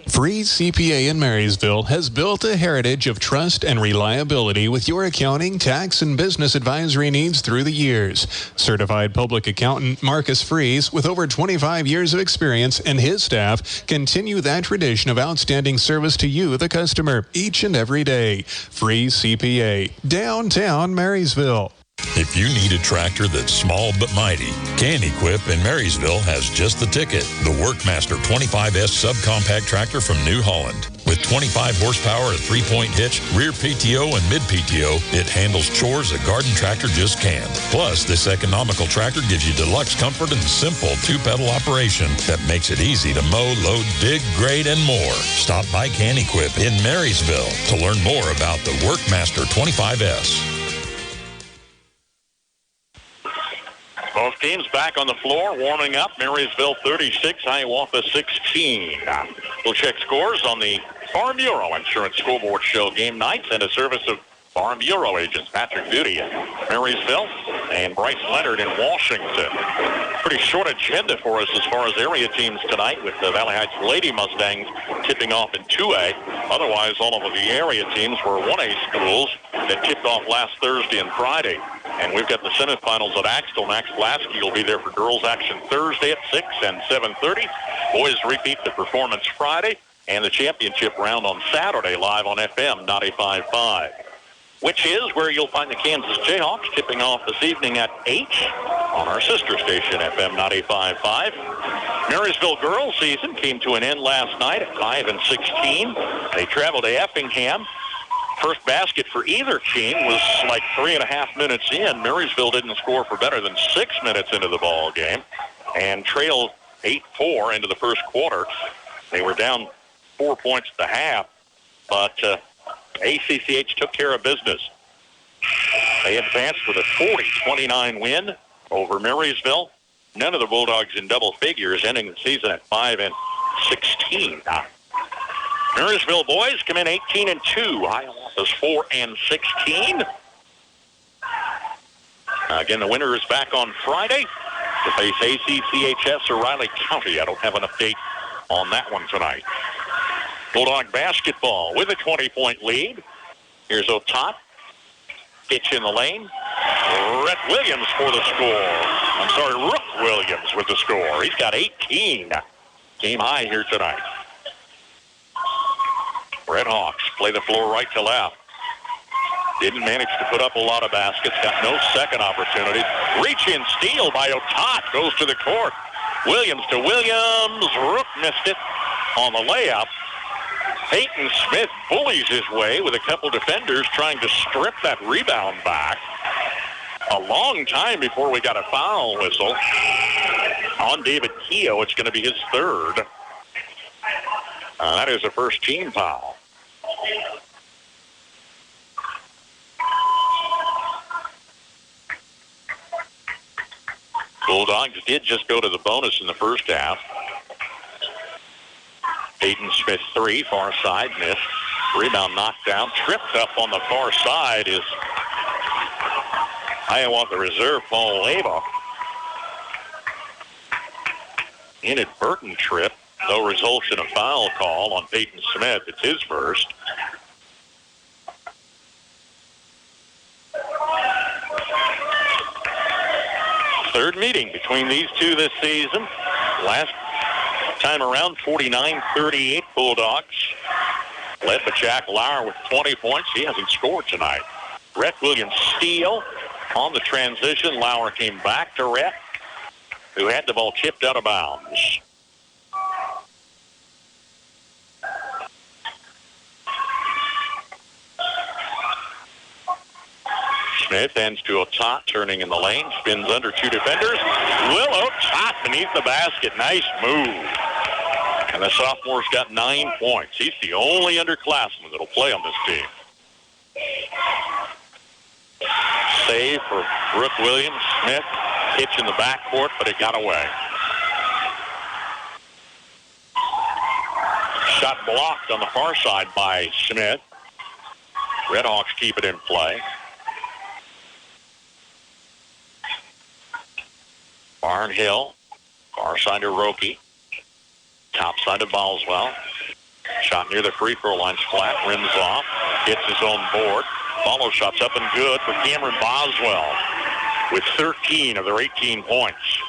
Freeze CPA in Marysville has built a heritage of trust and reliability with your accounting, tax, and business advisory needs through the years. Certified public accountant Marcus Freeze, with over 25 years of experience, and his staff continue that tradition of outstanding service to you, the customer, each and every day. Freeze CPA, downtown Marysville. If you need a tractor that's small but mighty, Can-Equip in Marysville has just the ticket. The Workmaster 25S subcompact tractor from New Holland. With 25 horsepower, a 3-point hitch, rear PTO, and mid PTO, it handles chores a garden tractor just can't. Plus, this economical tractor gives you deluxe comfort and simple 2-pedal operation that makes it easy to mow, load, dig, grade, and more. Stop by Can-Equip in Marysville to learn more about the Workmaster 25S. Both teams back on the floor, warming up. Marysville 36, Hiawatha 16. We'll check scores on the Farm Bureau Insurance Scoreboard Show game nights and a service of Farm Bureau agents Patrick Booty in Marysville and Bryce Leonard in Washington. Pretty short agenda for us as far as area teams tonight, with the Valley Heights Lady Mustangs tipping off in 2A. Otherwise, all of the area teams were 1A schools that tipped off last Thursday and Friday. And we've got the semifinals at Axtell. Max Lasky will be there for girls action Thursday at 6 and 7:30. Boys repeat the performance Friday and the championship round on Saturday live on FM 95.5, which is where you'll find the Kansas Jayhawks tipping off this evening at 8 on our sister station, FM 95.5. Marysville girls season came to an end last night at 5-16. They traveled to Effingham. First basket for either team was like 3.5 minutes in. Marysville didn't score for better than 6 minutes into the ball game and trailed 8-4 into the first quarter. They were down 4 points at the half, but ACCH took care of business. They advanced with a 40-29 win over Marysville. None of the Bulldogs in double figures, ending the season at 5-16. Marysville boys come in 18-2. Hiawatha's 4-16. Again, the winner is back on Friday to face ACCHS or Riley County. I don't have an update on that one tonight. Bulldog basketball with a 20-point lead. Here's Otot. Pitch in the lane. Rhett Williams for the score. Rook Williams with the score. He's got 18. Game high here tonight. Red Hawks play the floor right to left. Didn't manage to put up a lot of baskets. Got no second opportunity. Reach-in steal by Otot. Goes to the court. Williams to Williams. Rook missed it on the layup. Peyton Smith bullies his way with a couple defenders trying to strip that rebound back. A long time before we got a foul whistle on David Keogh. It's going to be his third. That is a first-team foul. Bulldogs did just go to the bonus in the first half. Peyton Smith 3, far side, missed. Rebound knocked down. Tripped up on the far side is Hiawatha reserve Paul Leva. Inadvertent trip, though results in a foul call on Peyton Smith. It's his first. Third meeting between these two this season. Last time around, 49-38 Bulldogs. Led by Jack Lauer with 20 points. He hasn't scored tonight. Rhett Williams steal on the transition. Lauer came back to Rhett, who had the ball tipped out of bounds. Smith ends to Otot, turning in the lane, spins under two defenders. Will Otot beneath the basket. Nice move. And the sophomore's got 9 points. He's the only underclassman that'll play on this team. Save for Brooke Williams. Smith pitch in the backcourt, but it got away. Shot blocked on the far side by Smith. Redhawks keep it in play. Barnhill, far side to Roki. Top side to Boswell. Shot near the free throw line's flat, rims off, hits his own board. Follow shots up and good for Cameron Boswell with 13 of their 18 points.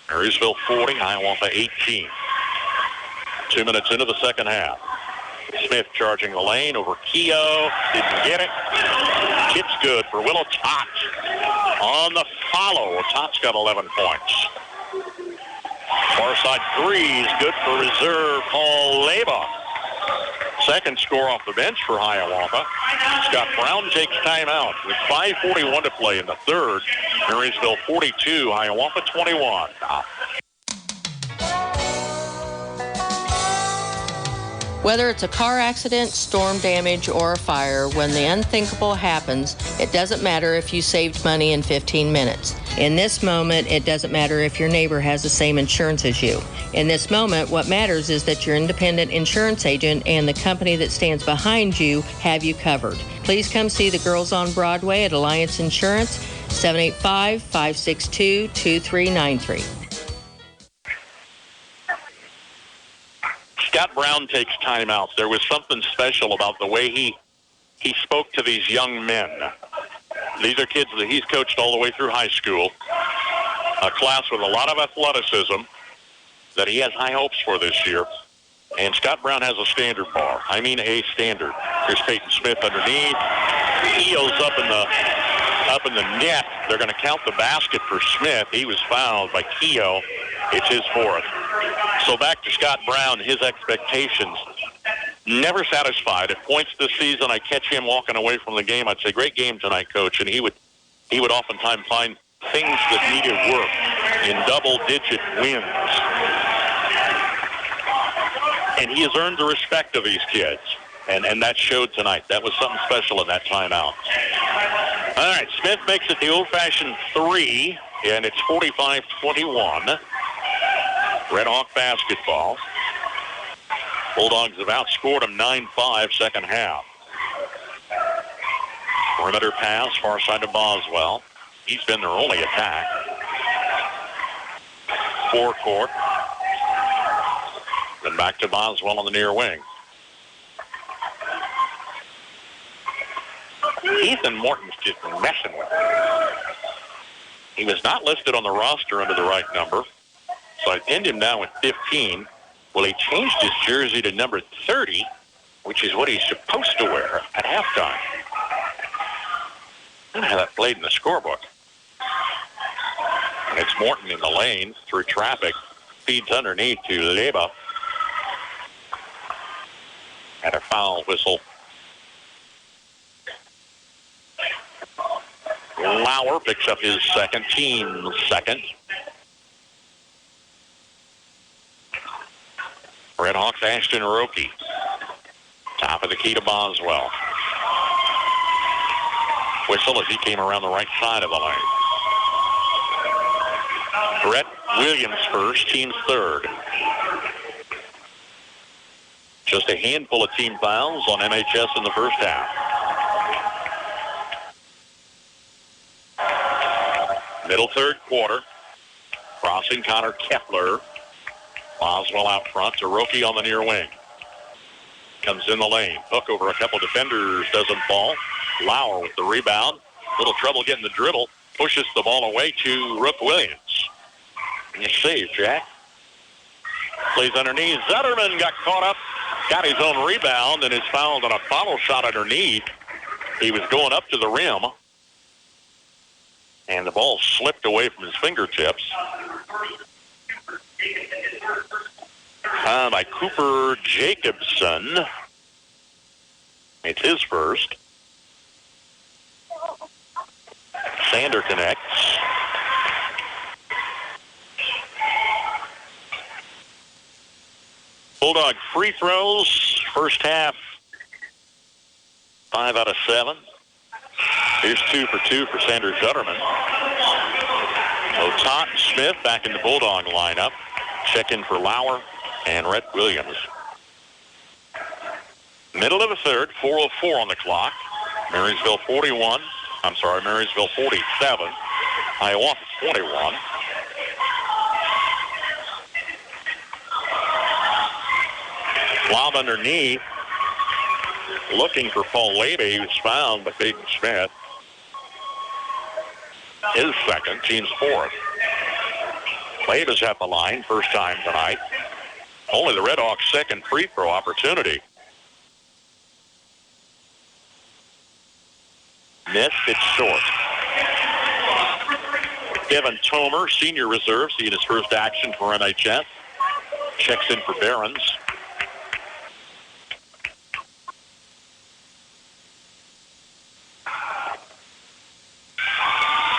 Marysville 40, Hiawatha 18. 2 minutes into the second half. Smith charging the lane over Keogh. Didn't get it. Hits good for Will Otot. On the follow, Otot's got 11 points. Far side threes, good for reserve Paul Leva. Second score off the bench for Hiawatha. Scott Brown takes timeout with 5:41 to play in the third. Marysville 42, Hiawatha 21. Whether it's a car accident, storm damage, or a fire, when the unthinkable happens, it doesn't matter if you saved money in 15 minutes. In this moment, it doesn't matter if your neighbor has the same insurance as you. In this moment, what matters is that your independent insurance agent and the company that stands behind you have you covered. Please come see the girls on Broadway at Alliance Insurance, 785-562-2393. Scott Brown takes timeouts. There was something special about the way he spoke to these young men. These are kids that he's coached all the way through high school, a class with a lot of athleticism, that he has high hopes for this year. And Scott Brown has a standard bar. I mean a standard. Here's Peyton Smith underneath. Eels up in the net. They're going to count the basket for Smith. He was fouled by Keogh. It's his fourth. So back to Scott Brown, his expectations. Never satisfied. At points this season, I catch him walking away from the game. I'd say, great game tonight, Coach. And he would oftentimes find things that needed work in double-digit wins. And he has earned the respect of these kids. And that showed tonight. That was something special in that timeout. All right, Smith makes it the old-fashioned three, and it's 45-21. Red Hawk basketball. Bulldogs have outscored them 9-5 second half. Perimeter pass, far side to Boswell. He's been their only attack. Forecourt. Then back to Boswell on the near wing. Ethan Morton's just messing with him. He was not listed on the roster under the right number, so I pinned him down with 15. Well, he changed his jersey to number 30, which is what he's supposed to wear at halftime. I don't know how that played in the scorebook. And it's Morton in the lane through traffic. Feeds underneath to Leba. And a foul whistle. Lauer picks up his second, team's second. Red Hawks, Ashton Roki. Top of the key to Boswell. Whistle as he came around the right side of the lane. Brett Williams first, team's third. Just a handful of team fouls on MHS in the first half. Middle third quarter. Crossing Connor Kepler. Boswell out front to Roki on the near wing. Comes in the lane. Hook over a couple defenders. Doesn't fall. Lauer with the rebound. Little trouble getting the dribble. Pushes the ball away to Rook Williams. And you save, Jack. Plays underneath. Zetterman got caught up. Got his own rebound and is fouled on a follow shot underneath. He was going up to the rim. And the ball slipped away from his fingertips. By Cooper Jacobson. It's his first. Sander connects. Bulldog free throws. First half, 5 out of 7. Here's 2 for 2 for Sander Zetterman. Otot and Smith back in the Bulldog lineup. Check in for Lauer and Rhett Williams. Middle of the third, 4:04 on the clock. Marysville 47. Hiawatha 21. Lob underneath. Looking for Paul Leba. He was fouled by Peyton Smith. His second, team's fourth. Leba's at the line, first time tonight. Only the Red Hawks' second free throw opportunity. Missed, it's short. Kevin Tomer, senior reserve, seeing his first action for MHS. Checks in for Barons.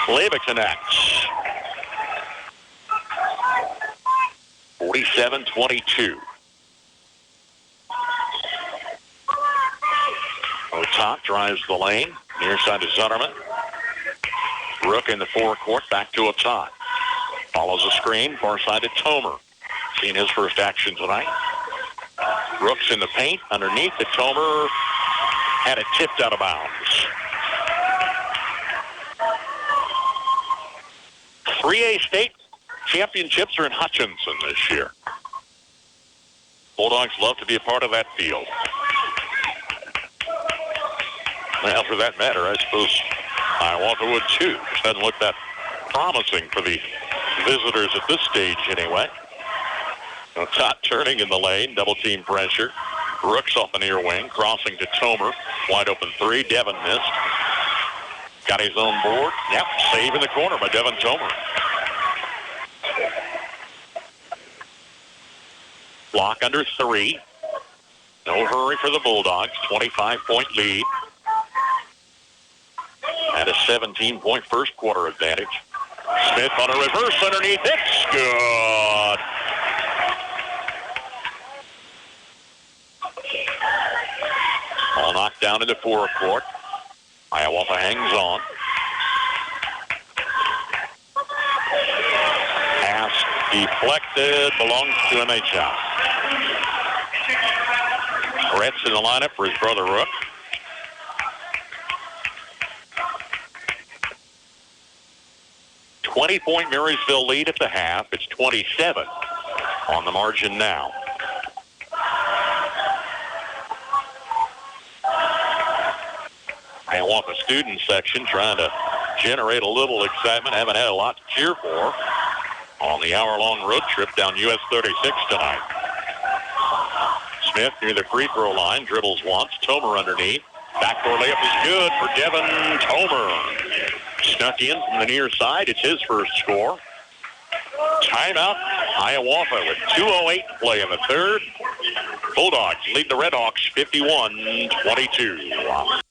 Leba connects. 47-22. Otot drives the lane. Near side to Zutterman. Rook in the forecourt. Back to Otot. Follows a screen. Far side to Tomer. Seeing his first action tonight. Rook's in the paint. Underneath it. Tomer had it tipped out of bounds. 3A state championships are in Hutchinson this year. Bulldogs love to be a part of that field. Well, for that matter, I suppose Hiawatha would too. It doesn't look that promising for the visitors at this stage anyway. Top turning in the lane, double team pressure. Brooks off the near wing, crossing to Tomer. Wide open three, Devin missed. Got his own board. Yep, save in the corner by Devin Tomer. Block under 3. No hurry for the Bulldogs. 25-point lead. And a 17-point first quarter advantage. Smith on a reverse underneath. It's good. All knocked down into forecourt. Hiawatha hangs on. Pass deflected. Belongs to MHL. Brett's in the lineup for his brother Rook. $20-point Marysville lead at the half. It's 27 on the margin now. Hiawatha student section trying to generate a little excitement. Haven't had a lot to cheer for on the hour-long road trip down US 36 tonight. Smith near the free throw line, dribbles once. Tomer underneath. Backdoor layup is good for Devin Tomer. Snuck in from the near side. It's his first score. Timeout. Hiawatha with 2:08 to play in the third. Bulldogs lead the Redhawks 51-22.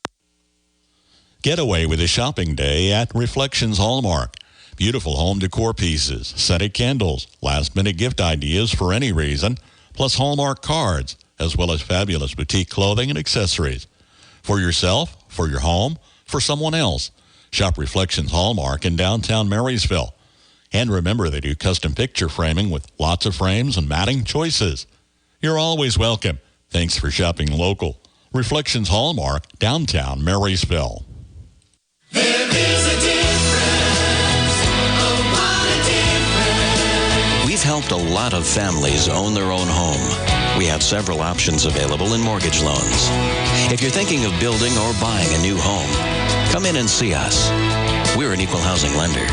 Get away with a shopping day at Reflections Hallmark. Beautiful home decor pieces, scented candles, last-minute gift ideas for any reason, plus Hallmark cards, as well as fabulous boutique clothing and accessories. For yourself, for your home, for someone else. Shop Reflections Hallmark in downtown Marysville. And remember, they do custom picture framing with lots of frames and matting choices. You're always welcome. Thanks for shopping local. Reflections Hallmark, downtown Marysville. There is a difference. Oh, what a difference. We've helped a lot of families own their own home. We have several options available in mortgage loans. If you're thinking of building or buying a new home, come in and see us. We're an equal housing lender.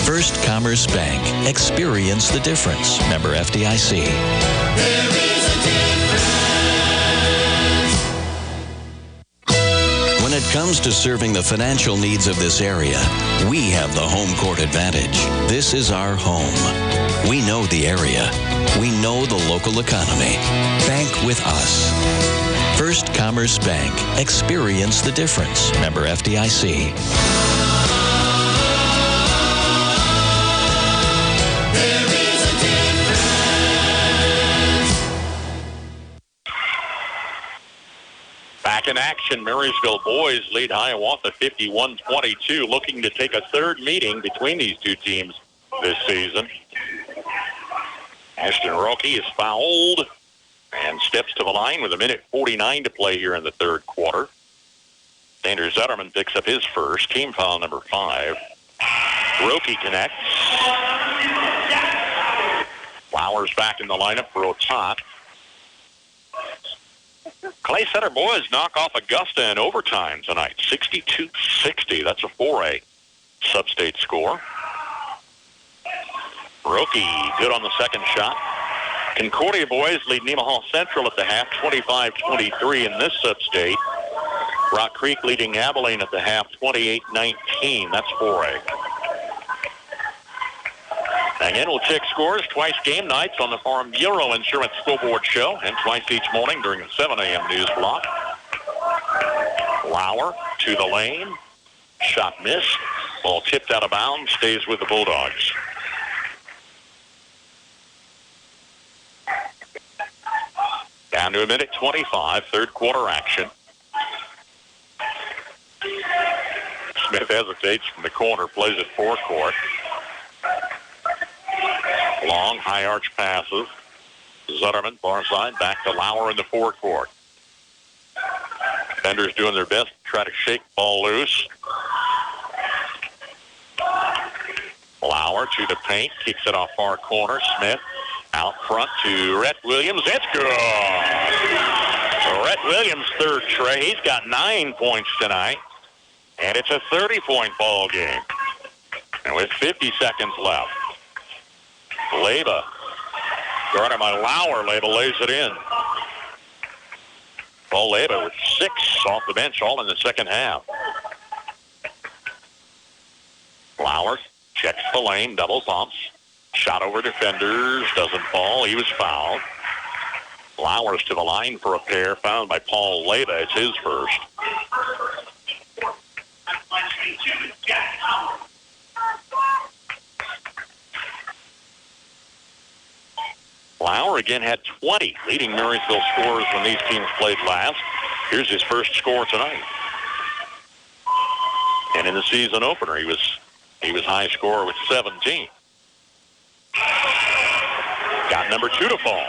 First Commerce Bank. Experience the difference. Member FDIC. There is a difference. When it comes to serving the financial needs of this area, we have the home court advantage. This is our home. We know the area. We know the local economy. Bank with us. First Commerce Bank. Experience the difference. Member FDIC. There is a difference. Back in action, Marysville boys lead Hiawatha 51-22, looking to take a third meeting between these two teams this season. Ashton Roque is fouled and steps to the line with 1:49 to play here in the third quarter. Xander Zetterman picks up his first, team foul number 5. Roque connects. Flowers back in the lineup for Otat. Clay Center boys knock off Augusta in overtime tonight, 62-60. That's a 4A sub-state score. Roque good on the second shot. Concordia boys lead Nemaha Central at the half, 25-23 in this sub-state. Rock Creek leading Abilene at the half, 28-19. That's 4A. Again, we'll check scores twice game nights on the Farm Bureau Insurance Scoreboard Show and twice each morning during the 7 a.m. news block. Lauer to the lane. Shot missed. Ball tipped out of bounds. Stays with the Bulldogs. Down to 1:25, third quarter action. Smith hesitates from the corner, plays it forecourt. Long, high arch passes. Zetterman, far side, back to Lauer in the forecourt. Defenders doing their best to try to shake the ball loose. Lauer to the paint, kicks it off far corner. Smith out front to Rhett Williams. It's good. Rhett Williams' third tray. He's got 9 points tonight. And it's a 30-point ball game. And with 50 seconds left, Leyva Guarded by Lauer. Leyba lays it in. Paul Leyba with 6 off the bench, all in the second half. Lauer checks the lane, double pumps. Shot over defenders, doesn't fall. He was fouled. Lauer's to the line for a pair, fouled by Paul Leyba. It's his first. Lauer again had 20, leading Marysville scorers when these teams played last. Here's his first score tonight. And in the season opener, he was high scorer with 17. Got number 2 to fall.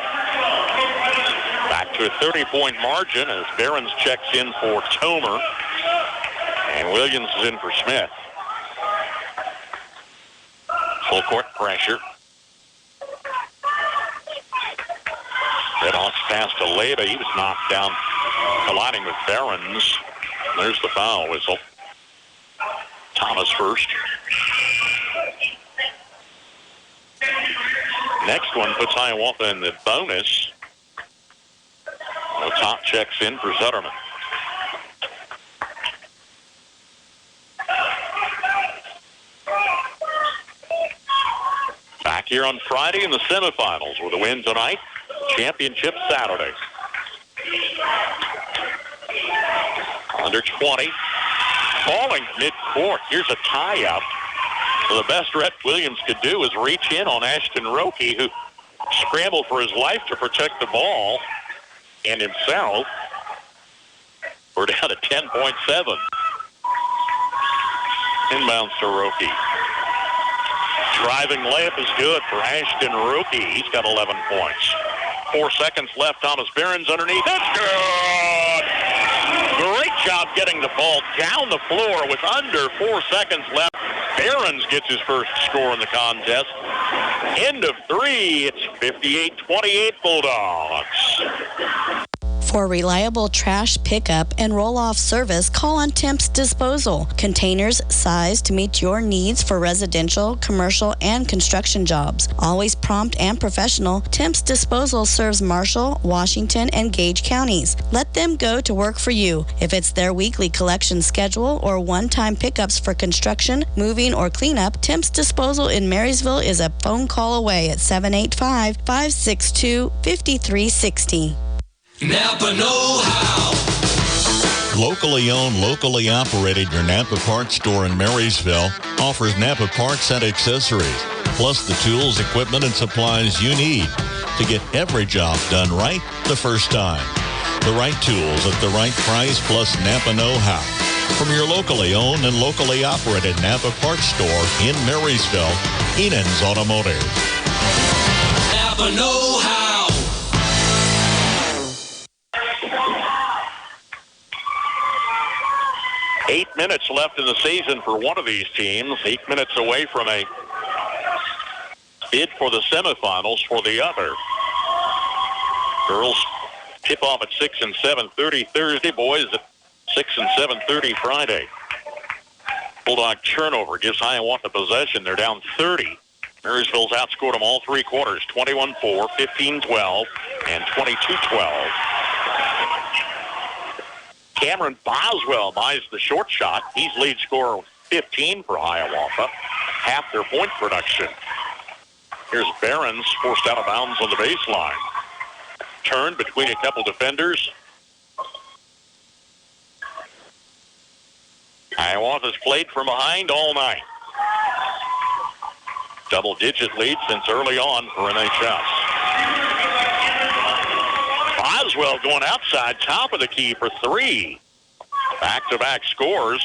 Back to a 30-point margin as Behrens checks in for Tomer. And Williams is in for Smith. Full court pressure. Red Hawks pass to Leyba. He was knocked down, colliding with Behrens. There's the foul whistle. Thomas first. Next one puts Hiawatha in the bonus. The top checks in for Zutterman. Back here on Friday in the semifinals with a win tonight. Championship Saturday. Under 20. Falling mid-court. Here's a tie-up. So the best Rhett Williams could do was reach in on Ashton Roque, who scrambled for his life to protect the ball and himself. We're down to 10.7. Inbounds to Roque. Driving layup is good for Ashton Roque. He's got 11 points. 4 seconds left. Thomas Behrens underneath. That's good! Great job getting the ball down the floor with under 4 seconds left. Behrens gets his first score in the contest. End of 3. It's 58-28 Bulldogs. For reliable trash pickup and roll-off service, call on Temps Disposal. Containers sized to meet your needs for residential, commercial, and construction jobs. Always prompt and professional, Temps Disposal serves Marshall, Washington, and Gage counties. Let them go to work for you. If it's their weekly collection schedule or one-time pickups for construction, moving, or cleanup, Temps Disposal in Marysville is a phone call away at 785-562-5360. Napa know-how. Locally owned, locally operated, your Napa Parts store in Marysville offers Napa parts and accessories, plus the tools, equipment, and supplies you need to get every job done right the first time. The right tools at the right price, plus Napa know-how. From your locally owned and locally operated Napa Parts store in Marysville, Enan's Automotive. Napa know-how. 8 minutes left in the season for one of these teams. 8 minutes away from a bid for the semifinals for the other. Girls tip off at 6 and 7:30 Thursday. Boys at 6 and 7:30 Friday. Bulldog turnover gives Hiawatha possession. They're down 30. Marysville's outscored them all 3 quarters. 21-4, 15-12, and 22-12. Cameron Boswell buys the short shot. He's lead scorer with 15 for Hiawatha. Half their point production. Here's Behrens forced out of bounds on the baseline. Turned between a couple defenders. Hiawatha's played from behind all night. Double-digit lead since early on for NHS. Boswell going outside, top of the key for 3. Back-to-back scores.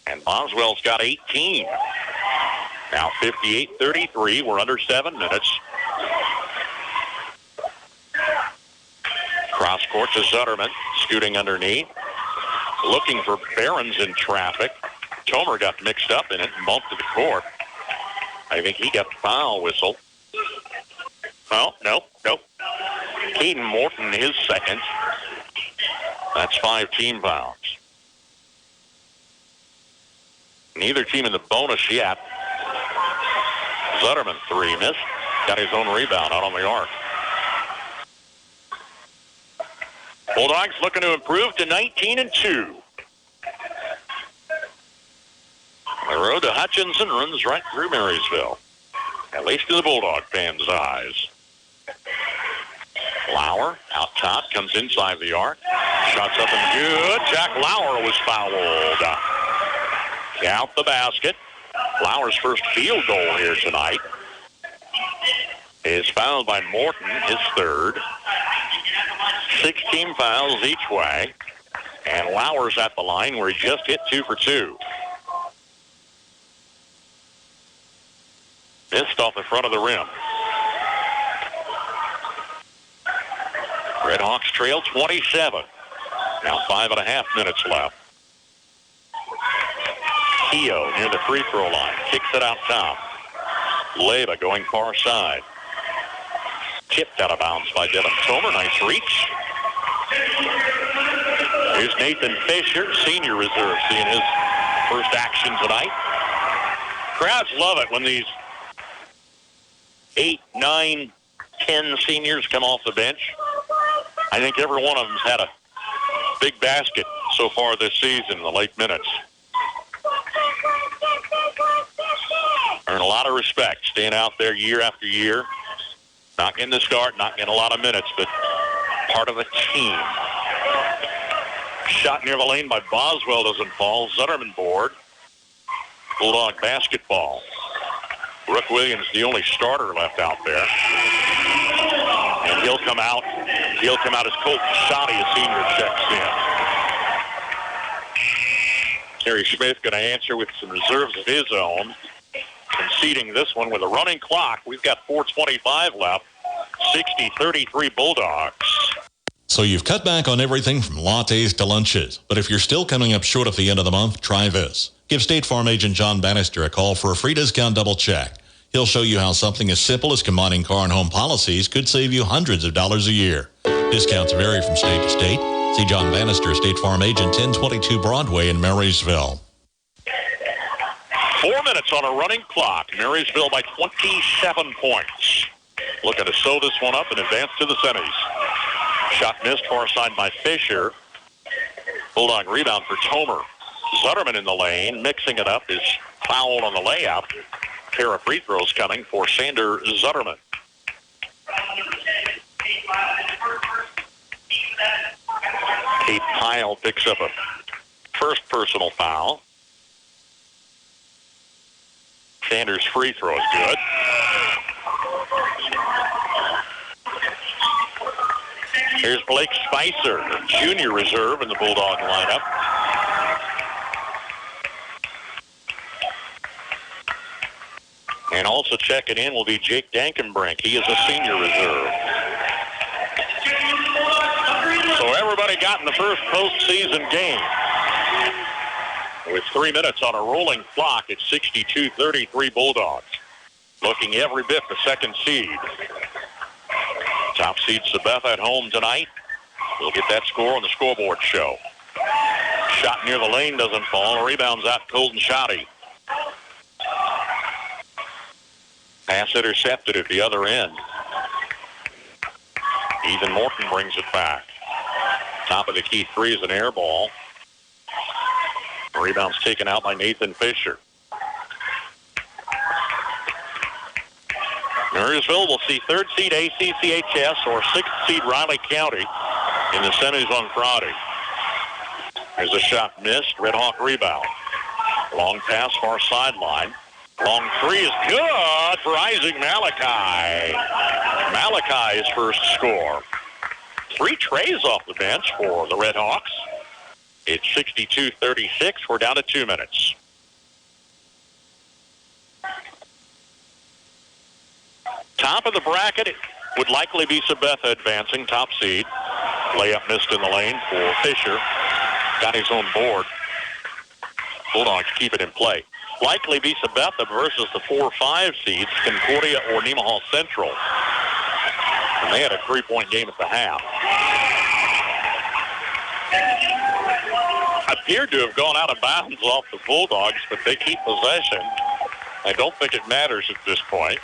And Boswell's got 18. Now 58-33. We're under 7 minutes. Cross court to Zutterman. Scooting underneath. Looking for Behrens in traffic. Tomer got mixed up in it and bumped to the court. I think he got the foul whistle. Oh, no. Caden Morton, his second. That's 5 team fouls. Neither team in the bonus yet. Zutterman 3 missed. Got his own rebound out on the arc. Bulldogs looking to improve to 19-2. The road to Hutchinson runs right through Marysville, at least to the Bulldog fans' eyes. Lauer out top, comes inside the arc. Shots up and good. Jack Lauer was fouled. Count the basket. Lauer's first field goal here tonight is fouled by Morton, his third. 16 fouls each way. And Lauer's at the line where he just hit 2 for 2. Missed off the front of the rim. Redhawks trail 27. Now 5.5 minutes left. Keogh near the free throw line. Kicks it out top. Leva going far side. Tipped out of bounds by Devin Tomer. Nice reach. Here's Nathan Fisher, senior reserve, seeing his first action tonight. Crowds love it when these 8, 9, 10 seniors come off the bench. I think every one of them's had a big basket so far this season in the late minutes. Earn a lot of respect, staying out there year after year. Not getting the start, not getting a lot of minutes, but part of a team. Shot near the lane by Boswell doesn't fall. Zutterman board. Bulldog basketball. Brooke Williams, the only starter left out there. And he'll come out as Colton Shoddy, a senior, checks in. Terry Smith going to answer with some reserves of his own. Conceding this one with a running clock. We've got 4:25 left. 60-33 Bulldogs. So you've cut back on everything from lattes to lunches. But if you're still coming up short at the end of the month, try this. Give State Farm agent John Bannister a call for a free discount double check. He'll show you how something as simple as combining car and home policies could save you hundreds of dollars a year. Discounts vary from state to state. See John Bannister, State Farm agent, 1022 Broadway in Marysville. 4 minutes on a running clock. Marysville by 27 points. Looking to sew this one up and advance to the semis. Shot missed far side by Fisher. Bulldog rebound for Tomer. Zutterman in the lane, mixing it up, is fouled on the layup. Pair of free throws coming for Sander Zutterman. Kate Pyle picks up a first personal foul. Sanders' free throw is good. Here's Blake Spicer, junior reserve in the Bulldog lineup. And also checking in will be Jake Dankenbrink. He is a senior reserve. So everybody got in the first postseason game. With 3 minutes on a rolling clock, it's 62-33 Bulldogs. Looking every bit the second seed. Top seed Sabetha at home tonight. We'll get that score on the scoreboard show. Shot near the lane doesn't fall. Rebounds out Colton Shoddy. Pass intercepted at the other end. Ethan Morton brings it back. Top of the key three is an air ball. Rebound's taken out by Nathan Fisher. Marysville will see third seed ACCHS or sixth seed Riley County in the semis on Friday. There's a shot missed. Red Hawk rebound. Long pass, far sideline. Long three is good for Isaac Malachi. Malachi's first score. 3 trays off the bench for the Red Hawks. It's 62-36. We're down to 2 minutes. Top of the bracket, it would likely be Sabetha advancing, top seed. Layup missed in the lane for Fisher. Got his own board. Bulldogs keep it in play. Likely be Sabetha versus the 4-5 seeds, Concordia or Nemaha Central. And they had a 3-point game at the half. Appeared to have gone out of bounds off the Bulldogs, but they keep possession. I don't think it matters at this point.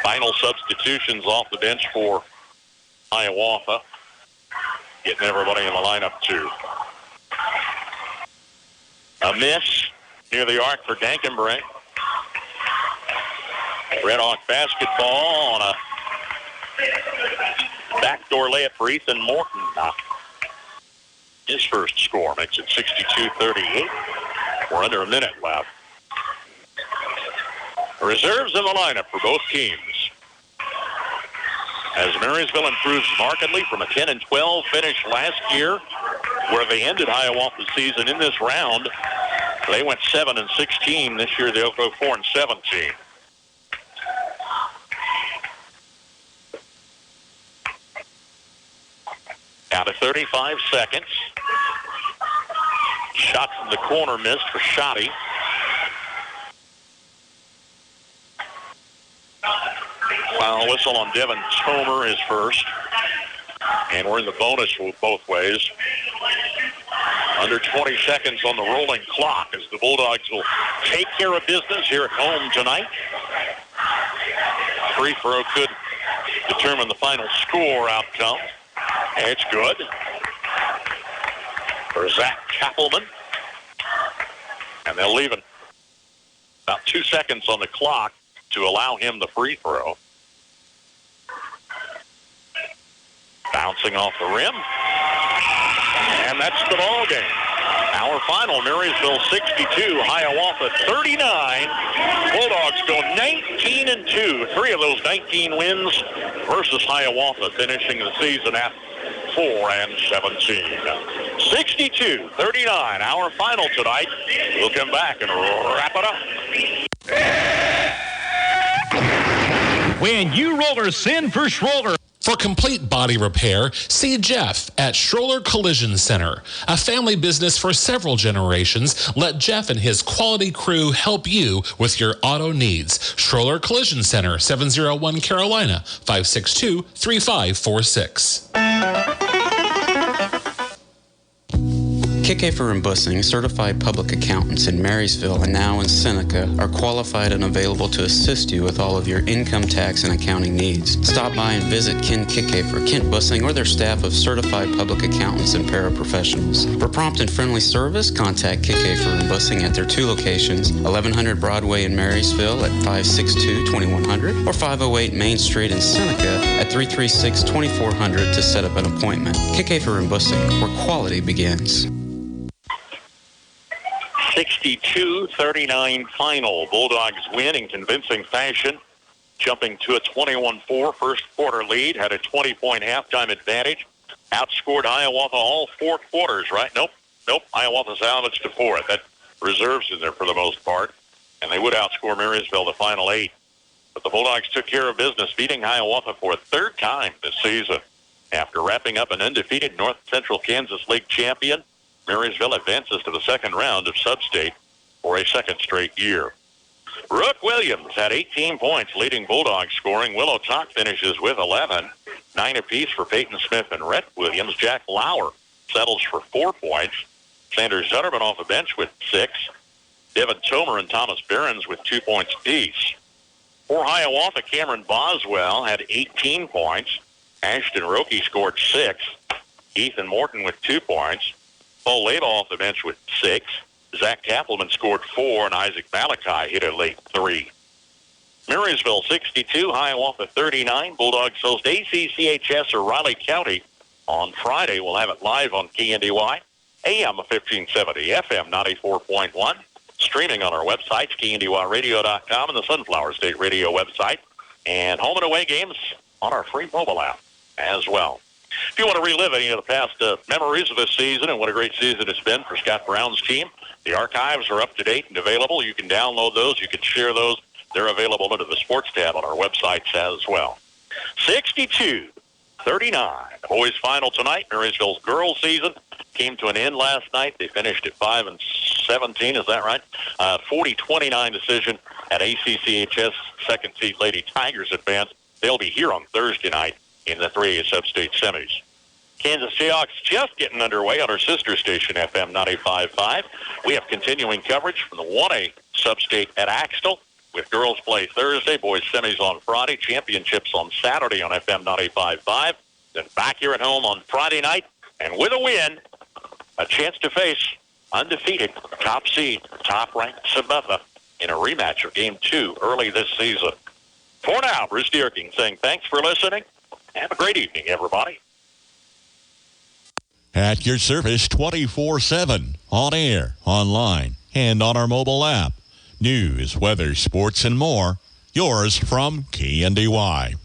Final substitutions off the bench for Hiawatha. Getting everybody in the lineup, too. A miss near the arc for Dankenbrink. Red Hawk basketball on a backdoor layup for Ethan Morton. His first score makes it 62-38. We're under a minute left. Reserves in the lineup for both teams. As Marysville improves markedly from a 10-12 finish last year, where they ended Hiawatha's season in this round. They went 7-16. This year they'll go 4-17. Down to 35 seconds. Shot from the corner missed for Shoddy. Foul whistle on Devin Tomer, his first. And we're in the bonus both ways. Under 20 seconds on the rolling clock as the Bulldogs will take care of business here at home tonight. Free throw could determine the final score outcome. And it's good for Zach Kappelman. And they'll leave it about 2 seconds on the clock to allow him the free throw. Bouncing off the rim. And that's the ball game. Our final, Marysville 62, Hiawatha 39. Bulldogs go 19-2. 3 of those 19 wins versus Hiawatha, finishing the season at 4-17. 62-39, our final tonight. We'll come back and wrap it up. When you rollers send for Schroller. For complete body repair, see Jeff at Schroller Collision Center. A family business for several generations, let Jeff and his quality crew help you with your auto needs. Schroller Collision Center, 701 Carolina, 562-3546. Kickafer and Bussing, certified public accountants in Marysville and now in Seneca, are qualified and available to assist you with all of your income tax and accounting needs. Stop by and visit Ken Kickafer, Kent Bussing, or their staff of certified public accountants and paraprofessionals. For prompt and friendly service, contact Kickafer and Bussing at their 2 locations, 1100 Broadway in Marysville at 562-2100 or 508 Main Street in Seneca at 336-2400 to set up an appointment. Kickafer and Bussing, where quality begins. 62-39 final. Bulldogs win in convincing fashion, jumping to a 21-4 first quarter lead, had a 20-point halftime advantage, outscored Hiawatha all 4 quarters, right? Nope. Hiawatha salvaged to 4. That reserves in there for the most part, and they would outscore Marysville the final 8. But the Bulldogs took care of business, beating Hiawatha for a 3rd time this season. After wrapping up an undefeated North Central Kansas League champion, Marysville advances to the 2nd round of Sub-State for a 2nd straight year. Rook Williams had 18 points, leading Bulldogs scoring. Willow Tock finishes with 11. 9 apiece for Peyton Smith and Rhett Williams. Jack Lauer settles for 4 points. Sanders Zutterman off the bench with 6. Devin Tomer and Thomas Behrens with 2 points apiece. For Hiawatha, Cameron Boswell had 18 points. Ashton Roque scored 6. Ethan Morton with 2 points. Paul Leba off the bench with 6. Zach Kappelman scored 4, and Isaac Malachi hit a late 3. Marysville 62, Hiawatha 39. Bulldogs host ACCHS or Riley County on Friday. We'll have it live on KNDY, AM 1570, FM 94.1. Streaming on our websites, KNDYradio.com and the Sunflower State Radio website. And home and away games on our free mobile app as well. If you want to relive any of the past memories of this season and what a great season it's been for Scott Brown's team, the archives are up to date and available. You can download those. You can share those. They're available under the sports tab on our websites as well. 62-39. The boys' final tonight. Marysville's girls' season came to an end last night. They finished at 5-17. Is that right? 40-29 decision at ACCHS. 2nd seed Lady Tigers advance. They'll be here on Thursday night in the 3A Sub-State semis. Kansas Jayhawks just getting underway on our sister station, FM 95.5. We have continuing coverage from the 1A Sub-State at Axtell. with girls play Thursday, boys semis on Friday, championships on Saturday on FM 95.5. Then back here at home on Friday night, and with a win, a chance to face undefeated top seed, top-ranked Hiawatha in a rematch of Game 2 early this season. For now, Bruce Dierking saying thanks for listening. Have a great evening, everybody. At your service 24/7, on air, online, and on our mobile app. News, weather, sports, and more. Yours from KNDY.